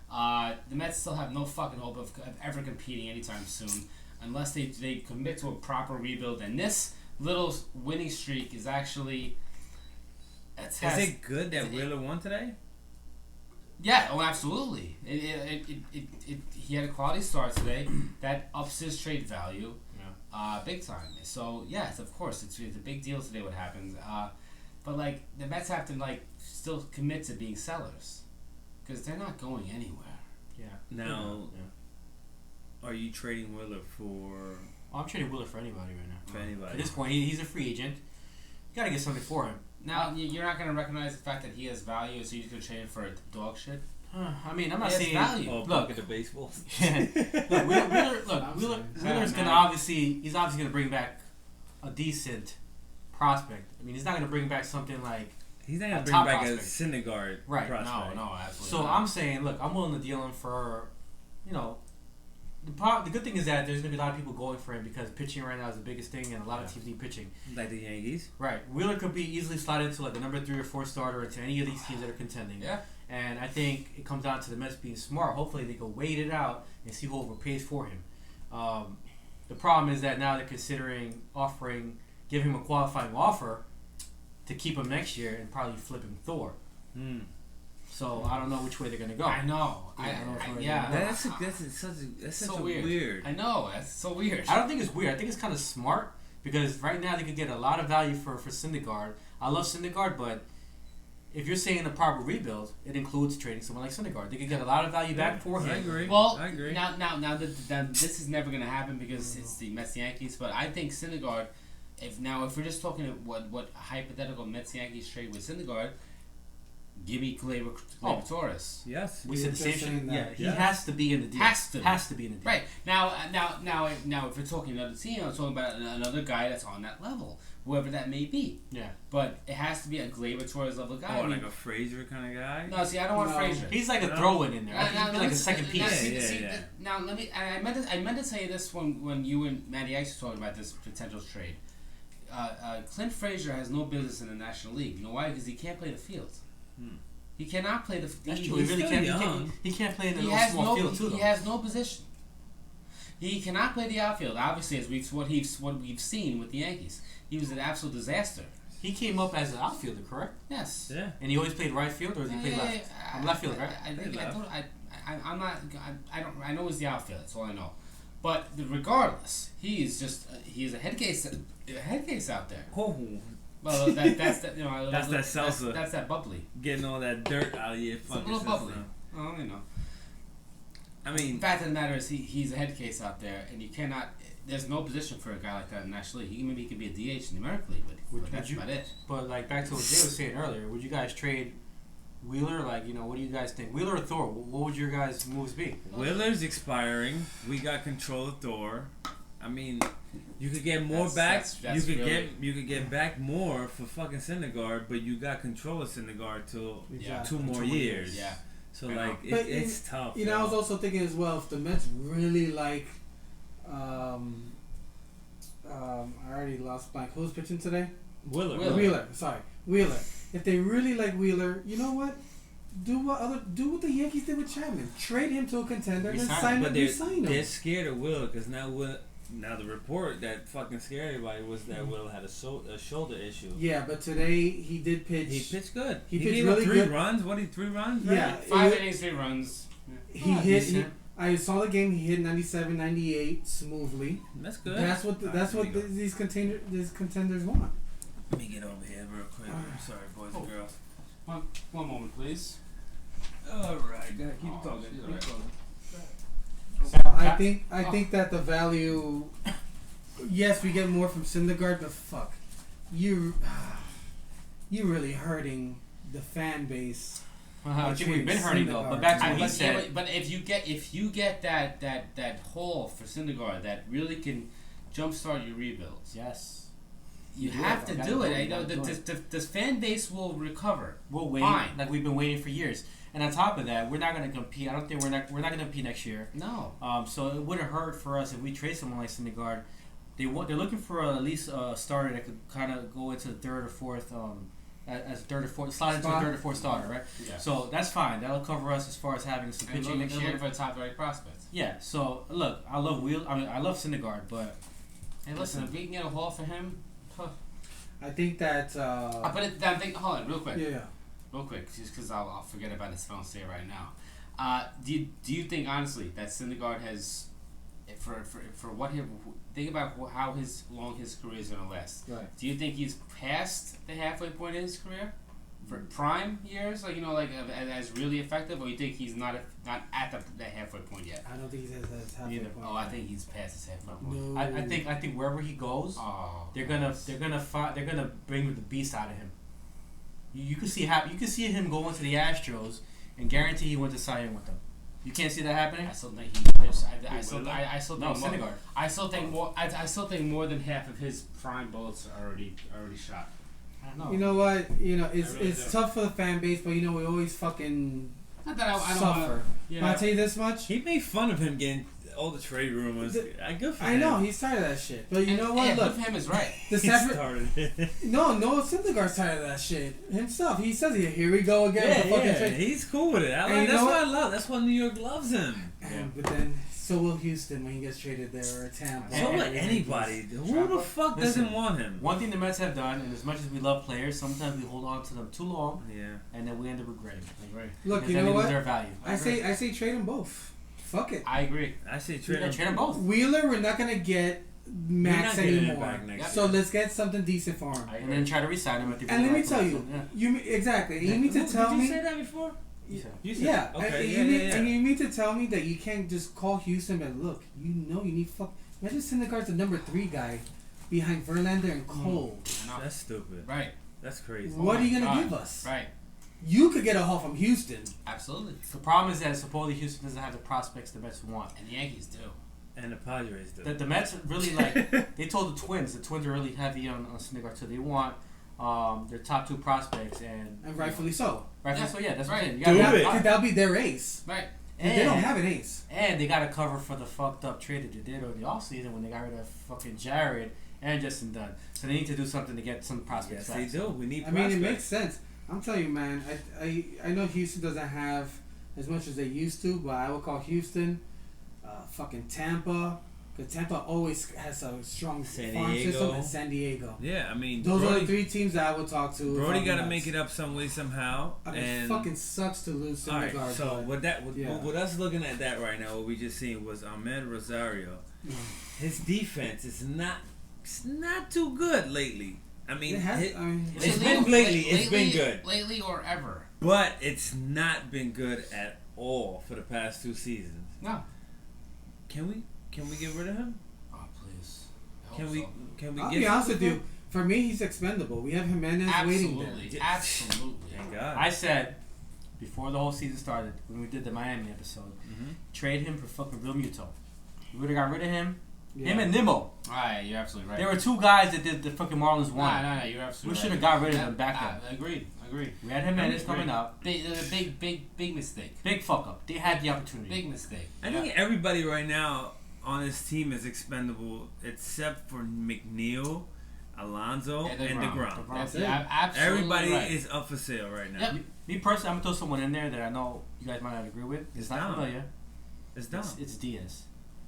the Mets still have no fucking hope of ever competing anytime soon, unless they commit to a proper rebuild. And this little winning streak is actually. Is it good that Wheeler won today? Yeah, oh, absolutely. He had a quality start today. That ups his trade value, big time. So yes, of course, it's a big deal today what happens. But like the Mets have to still commit to being sellers, because they're not going anywhere. Yeah. Now, are you trading Wheeler for? I'm trading Wheeler for anybody right now. For anybody. At this point, he's a free agent. You gotta get something for him. Now you're not going to recognize the fact that he has value, so you're just going to trade him for dog shit. I mean, I'm not He has saying. value. Oh, Look, at the baseball. Wheeler's gonna obviously gonna bring back a decent prospect. I mean, he's not gonna bring back something like. He's not gonna A bring top back prospect. a Syndergaard Right. prospect. No, absolutely. So not. I'm saying, look, I'm willing to deal him for, the good thing is that there's gonna be a lot of people going for him because pitching right now is the biggest thing, and a lot of teams need pitching. Like the Yankees. Right. Wheeler could be easily slotted into like the number 3 or 4 starter into any of these teams that are contending. Yeah. And I think it comes down to the Mets being smart. Hopefully they go wait it out and see who overpays for him. The problem is that now they're considering giving him a qualifying offer to keep him next year and probably flip him Thor. So I don't know which way they're gonna go. I know. That's such so a weird. weird. I know. That's so weird. I don't think it's weird. I think it's kind of smart because right now they could get a lot of value for Syndergaard. I love Syndergaard, but if you're saying a proper rebuild, it includes trading someone like Syndergaard. They could get a lot of value back for him. I agree. Well, I agree. Now this is never going to happen because it's the Mets Yankees. But I think Syndergaard, if we're just talking what hypothetical Mets Yankees trade with Syndergaard, give me Gleyber Torres. Yes. We said the same shit. Yeah, he Yes. has to be in the deal. Has to be in the deal. Right now, if we're talking another team, I'm talking about another guy that's on that level, whoever that may be. Yeah. But it has to be a Gleyber Torres level guy. Oh, like a Frazier kind of guy. No, see, I don't want Frazier. He's like a throw-in in there. I think he'd be like a second piece. Yeah. Now let me. I meant to tell you this when you and Matty Ice were talking about this potential trade. Clint Frazier has no business in the National League. You know why? Because he can't play the field. He cannot play the. That's he, true. He really still can't. young. He can't play in the He little has small field too. He Though. has no position. He cannot play the outfield. Obviously, as what we've seen with the Yankees, he was an absolute disaster. He came up as an outfielder, correct? Yes. Yeah. And he always played right field, or does he play left? Left field, right? I'm not. I know he's the outfield. That's all I know. But regardless, he's a head case out there. Oh, Well, that's that. You know, That's that salsa. That's that bubbly. getting all that dirt out of your It's a fucking little bubbly. system. Oh, you know. I mean, The fact of the matter is, he's a head case out there, and you cannot. There's no position for a guy like that in the National League. Maybe he could be a DH numerically, but that's about it. But like back to what Jay was saying earlier, would you guys trade Wheeler? Like, what do you guys think? Wheeler or Thor? What would your guys' moves be? Wheeler's expiring. We got control of Thor. I mean, you could get more back. That's you could get back more for fucking Syndergaard, but you got control of Syndergaard till Exactly. 2 more years. Yeah. So I know. like But it's tough. You know, I was also thinking as well, if the Mets really like, I already lost blank. Who's pitching today? Wheeler. Wheeler. Wheeler. Sorry, Wheeler. If they really like Wheeler, you know what? do what the Yankees did with Chapman. Trade him to a contender and Resign then sign him. They're scared of Will because now the report that fucking scared everybody was that Will had a shoulder issue. Yeah, but today he did pitch. He pitched good. He gave pitched up really 3 good. runs. What, 3 runs? Right? Yeah. 5 innings, 3 runs. He hit. I saw the game. He hit 97, 98 smoothly. That's good. That's what these contenders want. Let me get over here real quick. I'm sorry, boys and girls. One moment, please. All right, keep talking. She's Keep all right. So talking. I think that the value. Yes, we get more from Syndergaard, but fuck, you really hurting the fan base. I think we've been hurting though. But back to what he said. But if you get that haul for Syndergaard that really can jumpstart your rebuilds. Yes. You have to do it. I know the fan base will recover. We'll wait, like we've been waiting for years. And on top of that, we're not going to compete. I don't think we're not going to compete next year. No. So it wouldn't hurt for us if we trade someone like Syndergaard. They're looking for at least a starter that could kind of go into the third or fourth, as third or fourth, slide into a third or fourth starter, right? Yeah. So that's fine. That'll cover us as far as having some pitching next year. Looking for a top 30 prospect. Yeah. So look, I love Syndergaard, but hey, listen, if we can get a haul for him. I think that. Hold on, real quick. Yeah. Real quick, just because I'll forget about this if I don't say it right now. Do you think honestly that Syndergaard has, for what he think about how long his career is gonna last? Right. Do you think he's past the halfway point in his career, for prime years, as really effective, or you think he's not at the halfway point yet? I don't think he's at that halfway point. Oh, I think he's past his halfway point. No. I think wherever he goes, they're gonna bring the beast out of him. You can see him go into the Astros and guarantee he went to Cy Young with them. You can't see that happening. I still think Syndergaard. I still think more than half of his prime bullets are already shot. I don't know. You know what? It's really it's do. tough for the fan base, but we always fucking Not that I don't suffer. wanna, But I'll tell you this much. He made fun of him getting all the trade rumors. Good for him. I know he's tired of that shit. But you know what? Yeah, Look, good for him is right. the He separate. started it. No, Syndergaard's tired of that shit himself. He says, "Here we go again." with the fucking trade. He's cool with it. And you That's know what I what? love. That's why New York loves him. But then, so will Houston when he gets traded there, or Tampa. So or will the anybody. Yankees. Who the fuck Listen, doesn't want him? One thing the Mets have done, and as much as we love players, sometimes we hold on to them too long, Yeah. and then we end up regretting. Look, Because you then know they lose what? their value. I say trade them both. Fuck it. I agree. I say Trade trade them both. Wheeler, we're not gonna get Max We're not getting him anymore. back next So year. let's get something decent for him. And then try to re-sign him if And let me tell you, exactly. You mean to tell Did you me? say that before? You said Yeah. Okay. And you mean to tell me that you can't just call Houston and look, you need fuck. Imagine Syndergaard's the number 3 guy behind Verlander and Cole. That's stupid. Right. That's crazy. What are you gonna God. give us? Right. You could get a haul from Houston. Absolutely. The problem is that supposedly Houston doesn't have the prospects the Mets want. And the Yankees do. And the Padres do. The Mets really they told the Twins are really heavy on Syndergaard too. They want their top 2 prospects and Rightfully so. rightfully so. Yeah, that's right. Right. You Do gotta- it. That'll be their ace. Right. They don't have an ace. And they got to cover for the fucked up trade that they did over the offseason when they got rid of fucking Jared and Justin Dunn. So they need to do something to get some prospects Yes, back. they do. We need I prospects. mean, it makes sense. I'm telling you, man. I know Houston doesn't have as much as they used to, but I would call Houston, fucking Tampa. Because Tampa always has a strong San farm Diego. system, and San Diego. Yeah, I mean, Those are Brody, the 3 teams that I would talk to. Brody got to make it up some way somehow. I mean, and it fucking sucks to lose all right, Syndergaard. so with yeah. with us looking at that right now, what we just seen was Ahmed Rosario. His defense is not too good lately. I mean, it's been lately. It's been good. Lately or ever. But it's not been good at all for the past 2 seasons. No. Can we get rid of him? Oh, please. Can we I'll get be honest with something? you. For me, he's expendable. We have Jimenez waiting there. Absolutely. Thank God. I said before the whole season started when we did the Miami episode, trade him for fucking Real Muto. We would have got rid of him. Yeah. Him and Nimmo. Alright, you're absolutely right. There were 2 guys that did the fucking Marlins one. No, you're absolutely We right. should have got rid of them back then. Agreed. We had Jimenez coming up. Big mistake. Big fuck up. They had the opportunity. Big mistake. I think everybody right now on this team is expendable except for McNeil. Alonzo, and DeGrom. That's it. absolutely Everybody right. is up for sale right now. Yep. Me personally, I'm gonna throw someone in there that I know you guys might not agree with. It's not down. familiar. It's done. It's Diaz.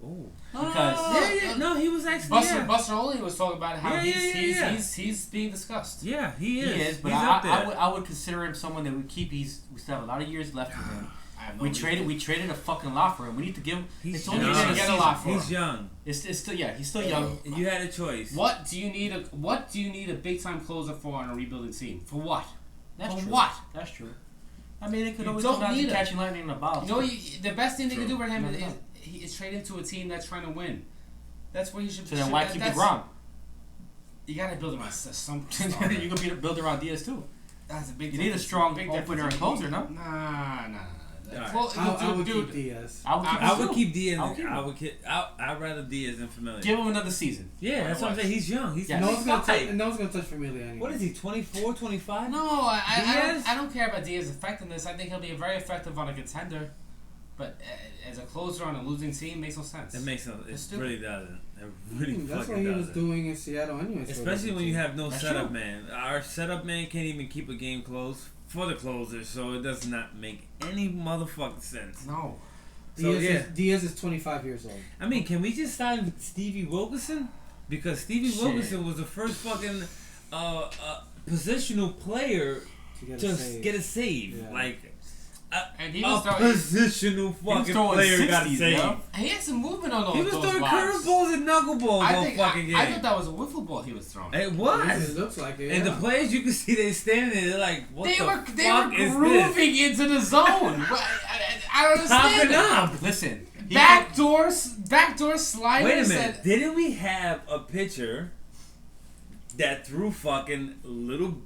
Oh. Because No, he was actually. Buster Olney was talking about how Yeah. he's being discussed. Yeah, he is. he is, but He's up there. I would consider him someone that we keep. We still have a lot of years left with him. I have no We reason. traded a fucking lot for him. We need to give him. He's It's only young. been a Get a season. lot for He's him. young. It's still he's still young. You had a choice. What do you need a big time closer for on a rebuilding team? For what? That's For true. what? That's true. I mean, it could You always don't come down to need him. catching lightning in a bottle. You know, the best thing they can True. do for him No. is trade him to a team that's trying to win. That's where you should. So then why keep DeGrom? You gotta build him a some. You could be build around Diaz too. That's a big. You need a strong opener and closer, no? Nah. Alright. Well, I would dude, keep Diaz. I would keep Diaz. I would keep him. I'd rather Diaz than Familia. Give him another season. Yeah, that's what I'm saying. He's young. He's Yeah. No one's gonna 25. touch Familia anyway. What is he? 24, 25? No, Diaz? I don't care about Diaz's effectiveness. I think he'll be very effective on a contender, but as a closer on a losing team makes no sense. It makes no. It stupid. really doesn't. It really That's what fucking he was doesn't. doing in Seattle anyways. Especially when you have no That's setup true. man. Our setup man can't even keep a game close for the closer, so it does not make any motherfucking sense. No. So yeah, Diaz is 25 years old. I mean, can we just sign Stevie Wilkerson? Because Stevie Shit. Wilkerson was the first fucking positional player To get to a save. get a save. Yeah. Like And he a was throwing. positional fucking throwing player got a 60s, save. yo. He had some movement on those. He was those throwing blocks. curveballs and knuckleballs all fucking game. I thought that was a wiffle ball he was throwing. It was. It looks like it. And yeah. the players, you can see they standing there, they're like, what They the were fuck is grooving this? into the zone. I don't understand. Popping up. Listen, Backdoor sliders. Wait a minute. Didn't we have a pitcher that threw fucking little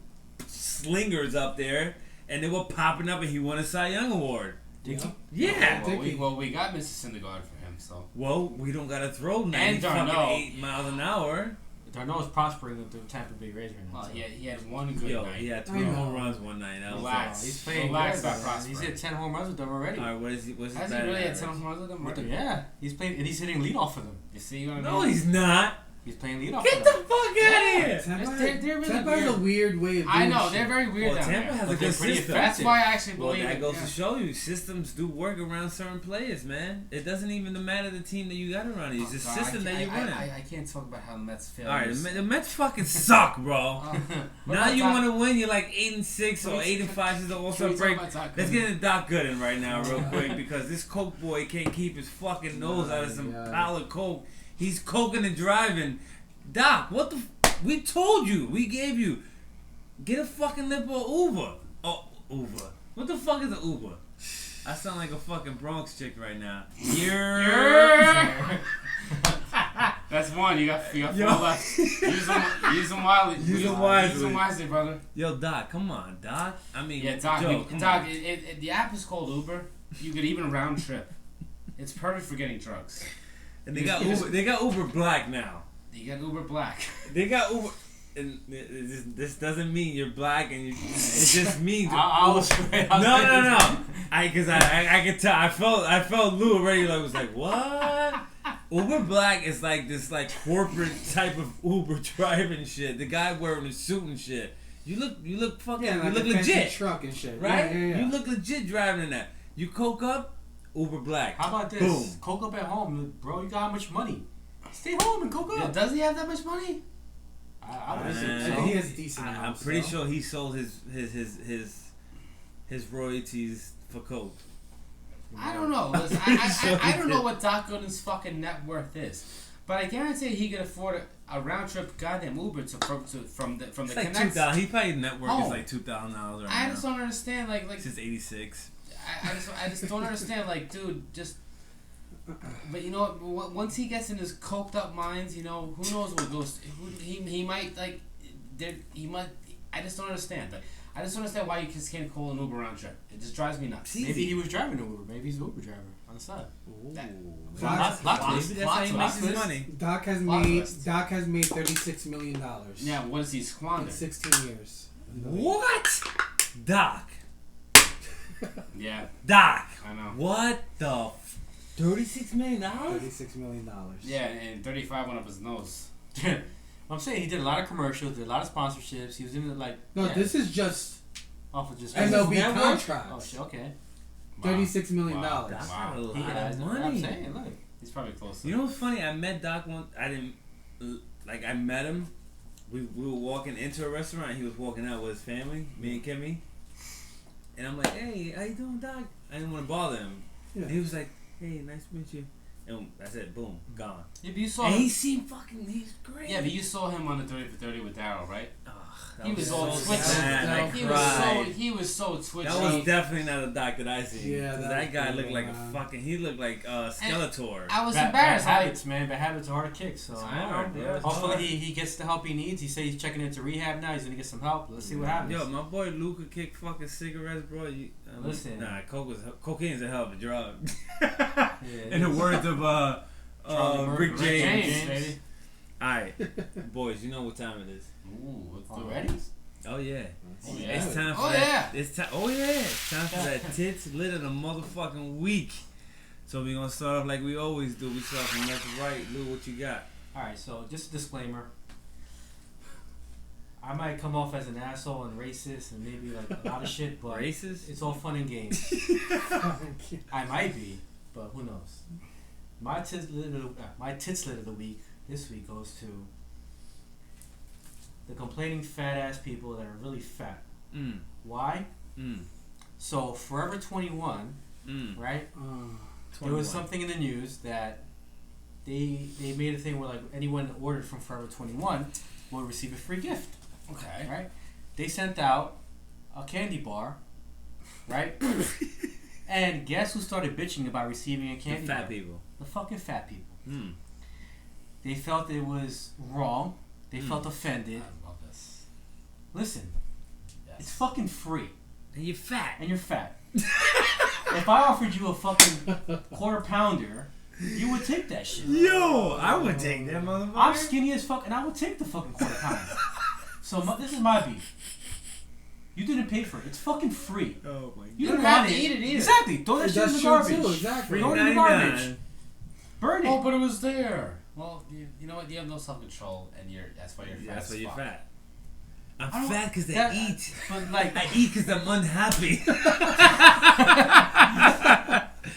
slingers up there and they were popping up and he won a Cy Young Award? Yeah. Yeah. Well, we got Mr. Syndergaard for him, so. Well, we don't gotta throw 90 fucking Darno. 8 miles an hour. Darno is prospering with the Tampa Bay Rays right now. Well, so. he had one good Yo, night. he had I 3 know. home runs one night. That was Relax. all. He's playing Relax, good. not prospering. He's hit 10 home runs with them already. Alright, what's his Has he batting really had average? 10 home runs with him? With them, yeah. He's playing and he's hitting leadoff for them. You see what I mean? No, he's not. He's playing leadoff Get for the them. fuck out of here. Tampa, They're really Tampa has a weird. weird way of doing I know, shit. they're very weird Well, down Tampa there. has a But they're good pretty system. That's why I actually Well, believe that it. goes yeah. to show you, systems do work around certain players, man. It doesn't even matter the team that you got around you. It's the So system that you're running. I can't talk about how the Mets fail. All right, the Mets fucking suck, bro. Now you want to win. You're like 8-6 or 8-5 since the All-Star break. Let's get into Doc Gooden right now, real quick, because this Coke boy can't keep his fucking nose out of some pile of Coke. He's coking and driving. Doc, what the? We told you. We gave you. Get a fucking lip or Uber. Oh, Uber. What the fuck is an Uber? I sound like a fucking Bronx chick right now. That's one. You got four Yo. left. Use them wisely. Use them wisely. Use them wisely, brother. Yo, Doc, come on, Doc. I mean, Yeah, Doc. Joe, come Doc. on. The app is called Uber. You could even round trip. It's perfect for getting drugs. And they got Uber. They got Uber Black now. You got Uber Black. They got Uber. And this doesn't mean you're black, and it just means I was straight. no. Because I could tell. I felt Lou already. Like was like, what? Uber Black is like this like corporate type of Uber driving shit. The guy wearing a suit and shit. You look fucking. Yeah, like you look a fancy legit, truck and shit. right? Yeah. You look legit driving in that. You coke up, Uber Black. How about this? Boom. Coke up at home, bro. You got how much money? Stay home and coke Yeah, up. does he have that much money? I would I say think so. he has decent I'm amounts, pretty though. sure he sold his royalties for coke. I don't know. Listen, I don't know what Doc Gooden's fucking net worth is, but I guarantee he could afford a round trip goddamn Uber from the It's like connect. $2,000. He probably network is Oh. like $2,000 right I now. just don't understand. Like Since '86. I just don't understand. Like, dude, just. But you know what? Once he gets in his coked up minds, you know, who knows what goes. He might like. He might. I just don't understand. Like, I just don't understand why you just can't call an Uber round trip. It just drives me nuts. Maybe he was driving an Uber. Maybe he's an Uber driver on the side. Lots- Maybe that's how he makes his money. Doc has Plot made twist. $36 million. Yeah, what does he In squander? 16 years. What? Doc. Yeah, Doc. I know. What the? $36 million? $36 million. Yeah, and 35 went up his nose. I'm saying he did a lot of commercials, did a lot of sponsorships. He was in this is just off of just MLB network? contracts. Oh shit, okay. $36 million. Wow. That's Wow. not a lot He has of what I'm money. saying, look. He's probably close to You know what's funny? I met Doc one. I didn't I met him. We were walking into a restaurant. He was walking out with his family, me and Kimmy. And I'm like, "Hey, how you doing, Doc?" I didn't want to bother him. Yeah. And he was like, "Hey, nice to meet you." And I said, "Boom, gone." Yeah, but you saw And him. he seemed fucking. He's great. Yeah, but you saw him on the 30 for 30 with Daryl, right? That He was all so twitchy. sad. I He cried. was so twitchy. That was definitely not a Doc that I seen. Yeah, 'Cause that that was guy pretty looked like a wild. fucking. He looked like Skeletor. I was Bad embarrassed. habits, man. Bad habits are hard to kick. So It's I hard, don't know. yeah, it's Hopefully hard. he gets the help he needs. He said he's checking into rehab now. He's gonna get some help. Let's see what happens. Yo, my boy Luca kicked fucking cigarettes, bro. Listen. Nah, cocaine's a hell of a drug. Yeah, In the words of Rick Rick James. James, baby. Alright, boys, you know what time it is. Ooh, it's Already? already? Oh yeah. Oh, yeah. It's time for Oh, that. yeah. It's time. Oh yeah. It's time for that tits lit of the motherfucking week. So we're gonna start off like we always do. We start from left to right. Lou, what you got? All right, so just a disclaimer. I might come off as an asshole and racist and maybe like a lot of shit, but Racist? it's all fun and games. I might be, but who knows? My tits lit of the week this week goes to the complaining fat ass people that are really fat. Mm. Why? Mm. So Forever 21, right? There was something in the news that they made a thing where like anyone that ordered from Forever 21 will receive a free gift. Okay. Right? They sent out a candy bar, right? And guess who started bitching about receiving a candy The bar? fat people. The fucking fat people. Mm. They felt it was wrong. They felt offended. I love this. Listen, Yes. it's fucking free. And you're fat. And you're fat. If I offered you a fucking quarter pounder, you would take that shit. Yo, I would take that motherfucker. I'm skinny as fuck, and I would take the fucking quarter pounder. So this is my beef. You didn't pay for it. It's fucking free. Oh my god. You don't have to eat it either. Exactly. Throw that shit in That's the true garbage. too, exactly. Throw it in the garbage. Burn it. Oh, but it was there. Well, you know what? You have no self-control, and that's why you're fat. Yeah, that's why you're as fat. I I'm don't- fat because I that- eat. But like, I eat because I'm unhappy.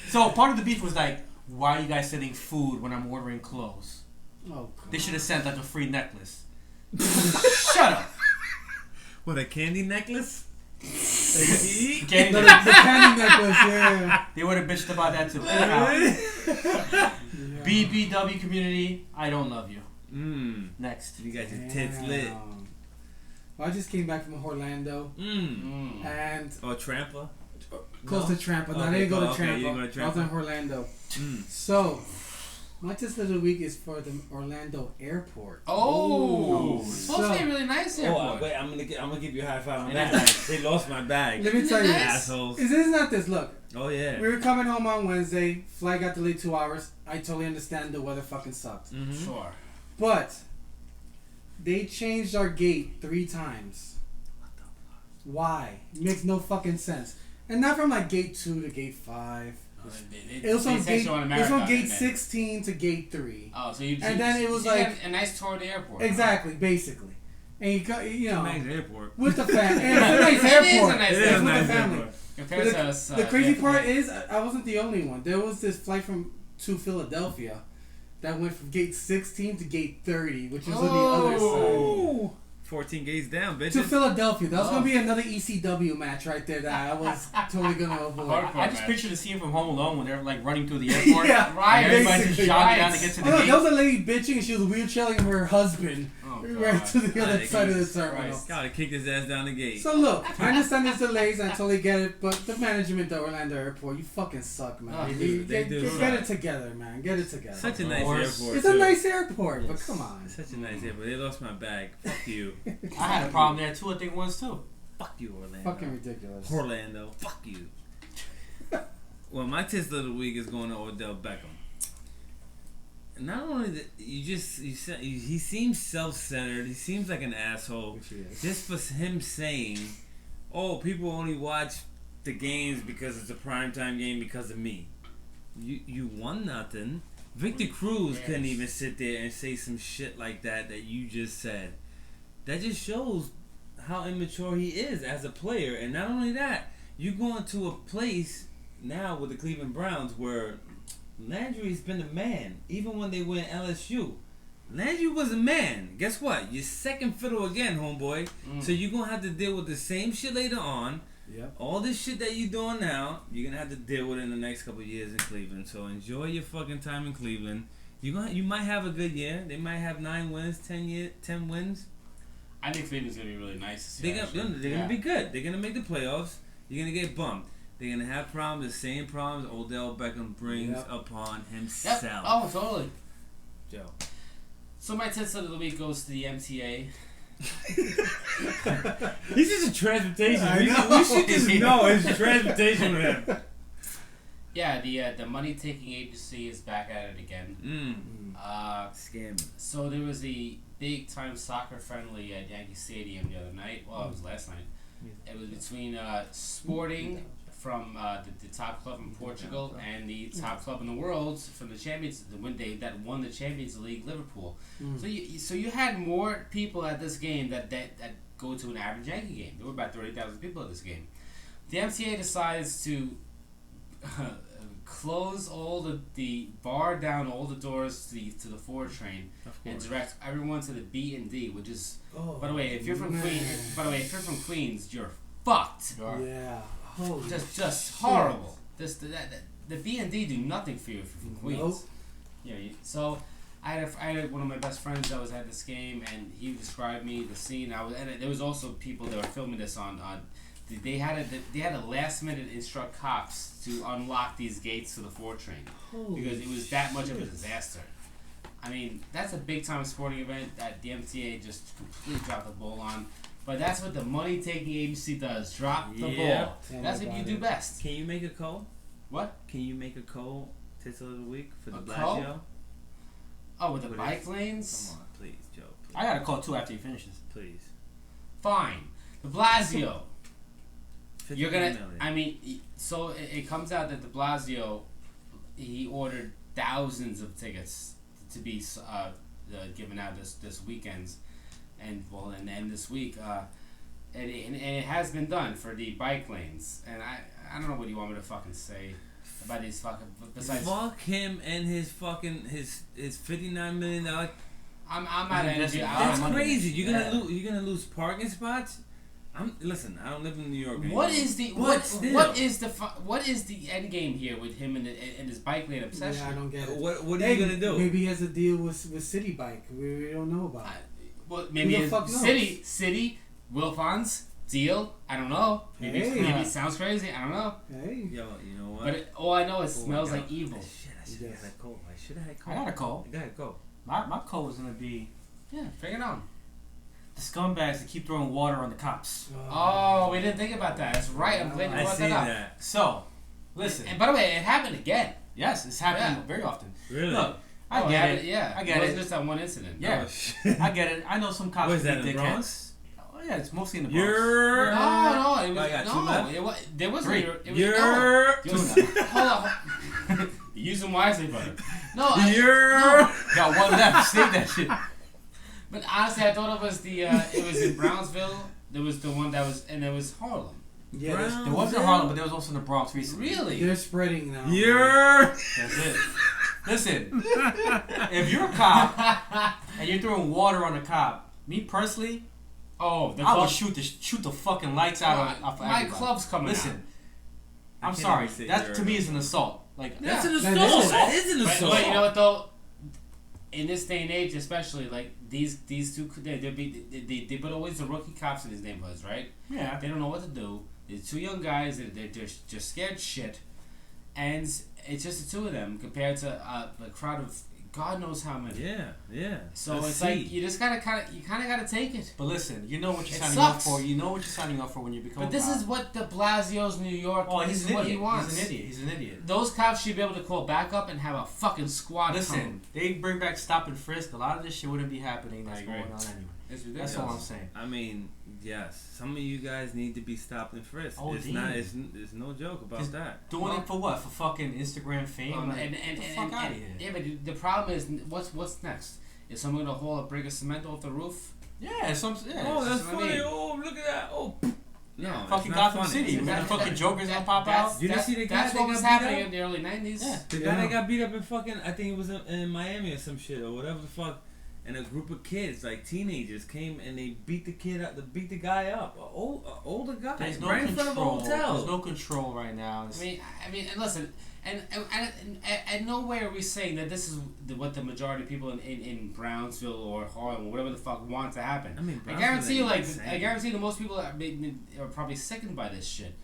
so part of the beef was like, why are you guys sending food when I'm ordering clothes? Oh, They should have sent like a free necklace. Shut up. What, a candy necklace? Candy the necklace. candy necklace, yeah. They would have bitched about that too. Anyhow, BBW community, I don't love you. Next. You got your tits lit. Damn. Well, I just came back from Orlando and Oh, Trampa? close to Trampa. No, I Okay, didn't go to okay, you Trampa. didn't go to I was in Trampa. Orlando. So, my test of the week is for the Orlando airport. Oh, it's supposed to be So- a really nice airport. Wait, I'm gonna give you a high five on Yeah. that. They lost my bag. Let me tell you, Assholes. It's not this. Look, Oh yeah. we were coming home on Wednesday. Flight got delayed 2 hours. I totally understand the weather fucking sucked. Sure. But they changed our gate 3 times. Why? Makes no fucking sense. And not from like gate 2 to gate 5. It was from gate. It was from gate 16 to gate 3. Oh, so you. And then it was you like- had a nice tour of the airport. Exactly, basically. And you got, you know, Nice airport. with the family. It's a nice It is a airport. nice It is It's a with nice the family. airport. Compared The, to us, the crazy JFK. part is, I wasn't the only one. There was this flight to Philadelphia that went from gate 16 to gate 30, which was on the other side. Oh, 14 gates down, To bitches. Philadelphia. That was going to be another ECW match right there that I was totally going to avoid. Hardcore. I just picture the scene from Home Alone when they're like running through the airport. Yeah, Right, And everybody's just basically. jogging down to get to Oh, the no, gate. there was a lady bitching and she was wheelchairing her husband Oh, right God. to the other Like, side of the Jesus terminal. Christ. Gotta kick his ass down the gate. So look, I understand there's delays, I totally get it, but the management of Orlando Airport, you fucking suck, man. Oh, You- dude, they get, do get suck. it together, man. Get it together. Such a nice course. airport. It's a too. nice airport, but Yes. come on. Such a nice airport. They lost my bag. Fuck you. I had a problem there too. I think once too. Fuck you, Orlando. Fucking ridiculous. Orlando. Fuck you. Well, my test of the week is going to Odell Beckham. Not only that, he seems self-centered. He seems like an asshole. Which he is. Just for him saying, "Oh, people only watch the games because it's a primetime game because of me." You won nothing. Victor Cruz couldn't even sit there and say some shit like that you just said. That just shows how immature he is as a player. And not only that, you go into a place now with the Cleveland Browns where Landry's been a man. Even when they went LSU, Landry was a man. Guess what? You're second fiddle again, homeboy. So you're going to have to deal with the same shit later on. Yep. All this shit that you're doing now, you're going to have to deal with in the next couple of years in Cleveland. So enjoy your fucking time in Cleveland. You might have a good year. They might have 9 wins, 10 wins. I think Cleveland's going to be really nice this year. They're going to be good. They're going to make the playoffs. You're going to get bumped. They're going to have problems, the same problems Odell Beckham brings upon himself. Yep. Oh, totally. Joe. So my tits of the week goes to the MTA. He's just a transportation. We should just know it's transportation with him. Yeah, the money taking agency is back at it again. Scam. So there was a big time soccer friendly at Yankee Stadium the other night. Well, it was last night. It was between Sporting from the top club in Portugal and the top club in the world from the Champions that won the Champions League, Liverpool. So you had more people at this game that go to an average Yankee game. There were about 30,000 people at this game. The MTA decides to close all the bar down all the doors to the 4 train and direct everyone to the B and D, which is by the way, if you're from Queens, you're fucked. Yeah. Holy just horrible. The B and D do nothing for you if you're from Queens. Nope. Yeah. So I had one of my best friends that was at this game, and he described me the scene. And there was also people that were filming this on. They had a last minute instruct cops to unlock these gates to the 4 train because it was that much of a disaster. I mean, that's a big time sporting event that the MTA just completely dropped the ball on. But that's what the money taking agency does. Drop the ball. That's what you do best. Can you make a call? What? Can you make a call Tits of the week for the A Blasio? call? Oh, with the bike lanes? Come on, please, Joe. Please. I got a call too after he finishes. Please. Fine. The Blasio. You're gonna. million. I mean, so it comes out that De Blasio, he ordered thousands of tickets to be given out this weekend, and this week, and it has been done for the bike lanes. And I don't know what you want me to fucking say about these fucking besides. Fuck him and his fucking his $59 million. I'm out of energy. That's crazy. You're gonna lose parking spots. Listen. I don't live in New York anymore. What is the end game here with him and his bike lane obsession? Yeah, I don't get it. What are you gonna do? Maybe he has a deal with City Bike. We don't know about. Well, maybe it's City Wilfons deal. I don't know. Maybe it sounds crazy. I don't know. Hey. Yo, you know what? But all I know is it smells like evil. Shit, I should have had a call. I got a call. Go ahead, go. My call was gonna be Bring it on. the scumbags that keep throwing water on the cops. Oh, we didn't think about that. That's right. I'm glad you I brought see that up. that. So, listen. And by the way, it happened again. Yes, it's happening very often. Really? Look, I get it. Yeah, I get it. it. wasn't just that one incident. Yeah, I get it. I know some cops. What is that, can be in the dickheads. Bronx? Oh, yeah, it's mostly in the Bronx. You're... No, it was I got two left. there wasn't. 3. It was, You're... hold on. Use them wisely, brother. No, Got one left. Save that shit. But honestly, I thought it was it was in Brownsville. There was the one that was, and it was Harlem. Yeah, There was in Harlem, but there was also in the Bronx recently. Really? they're spreading now. That's it. Listen, if you're a cop and you're throwing water on a cop, me personally, I would shoot the fucking lights out of my everybody. club's coming Listen, I I'm can't sorry. even say That you're to me is an assault. Like That's an That assault. is. That is an assault. But you know what though? In this day and age, especially like these two, they put always the rookie cops in these neighborhoods, right? yeah. They don't know what to do. There's 2 young guys. They're just scared shit, and it's just the 2 of them compared to a crowd of God knows how many. Yeah. So Let's it's see. like you just kind of gotta take it. But listen, you know what you're It signing up sucks. for. You know what you're signing up for when you become. But this a cop. is what De Blasio's New York. Oh, this he's is an what idiot. he wants. He's an idiot. Those cops should be able to call backup and have a fucking squad. Listen, come. they bring back stop and frisk. A lot of this shit wouldn't be happening. That's I agree. going on anyway. It's ridiculous. That's all I'm saying. I mean, yes, some of you guys need to be stopped and frisked. Oh, It's damn. not. It's no joke about Just that. Doing it for what? For fucking Instagram fame? And Get the fuck out of here. yeah, but the problem is, what's next? Is someone gonna haul a brick of cement off the roof? Yeah, Oh, that's that's what I funny. mean. Oh, look at that. Oh, no, it's Fucking not Gotham funny. City. When the fucking Joker's gonna pop out. You didn't see the guy That's that what was got beat happening up? in the early 90s. Yeah. The guy that got beat up in fucking, I think it was in Miami or some shit or whatever the fuck, and a group of kids, like teenagers, came and they beat the kid up, beat the guy up, an older guy, There's no right in front of a control. hotel. There's no control right now. I mean, and listen, and no way are we saying that this is what the majority of people in Brownsville or Harlem or whatever the fuck want to happen. I mean, I guarantee you, like, Brownsville ain't I guarantee that most people are probably sickened by this shit.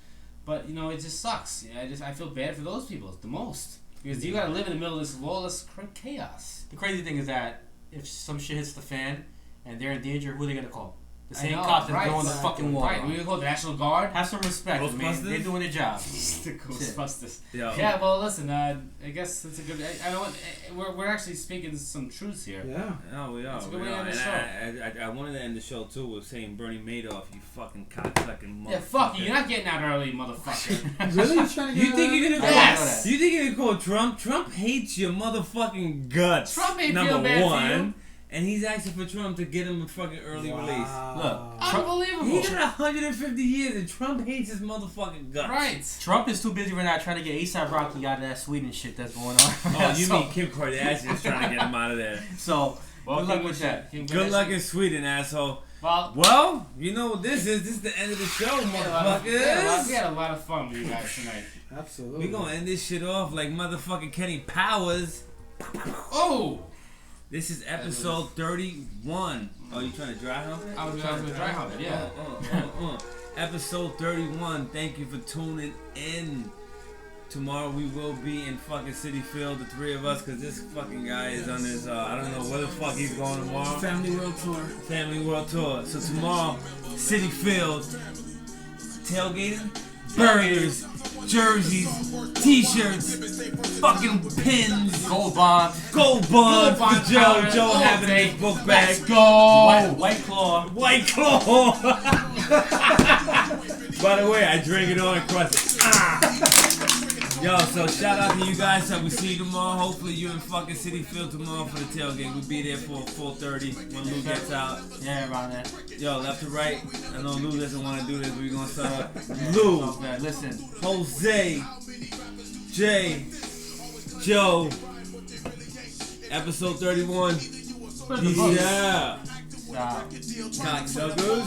But it just sucks. I feel bad for those people the most because you gotta live in the middle of this lawless chaos. The crazy thing is that if some shit hits the fan and they're in danger, who are they gonna call? The I same know, cops that right, throw in the exactly. fucking water. Right, we gonna call the National Guard. Have some respect, man. Ghostbusters? They're doing their job. The Ghostbusters. Yo. Yeah, well, listen. I guess it's a good. I don't. We're actually speaking some truths here. Yeah. Oh, we are. That's a good We way to are. end the And I wanted to end the show too with saying Bernie Madoff, you fucking cocksucking motherfucker. Yeah, fuck you. You're not getting out early, motherfucker. Really? You trying to You get think you're gonna Yes. call? You think you're gonna call Trump? Trump hates your motherfucking guts. Trump ain't number feel bad for one, you. and he's asking for Trump to get him a fucking early release. Look, Unbelievable. He got 150 years, and Trump hates his motherfucking guts. Right. Trump is too busy right now trying to get ASAP Rocky out of that Sweden shit that's going on. Oh, you So- mean Kim Kardashian's trying to get him out of there? So, Well, good luck with that. Good luck in Sweden, asshole. Well, Well, you know what this is. This is the end of the show, we motherfuckers. had a lot of fun with you guys tonight. Absolutely. We gonna end this shit off like motherfucking Kenny Powers. Oh! This is episode 31. Oh, you trying to dry hump it? I was going to dry hump it, yeah. Episode 31. Thank you for tuning in. Tomorrow we will be in fucking City Field, the three of us, because this fucking guy is on his, I don't know where the fuck he's going tomorrow. Family World Tour. Family World Tour. So tomorrow, City Field, tailgating, burgers, jerseys, t-shirts, fucking pins, Gold Bond, gold bonds Gold bond for Joe. powder Joe all having day. his book Let's bag. go! White Claw. White Claw. By the way, I drink it all and crush it. Yo, so shout out to you guys. So we see you tomorrow. Hopefully you in fucking City Field tomorrow for the tailgate. We'll be there for 4:30 when Lou gets out. Yeah, around that. Yo, left to right. I know Lou doesn't want to do this, but we're gonna start up. Lou, Okay, listen. Jose, Jay, Joe. Episode 31. Peace out. Stop. Cocksuckers.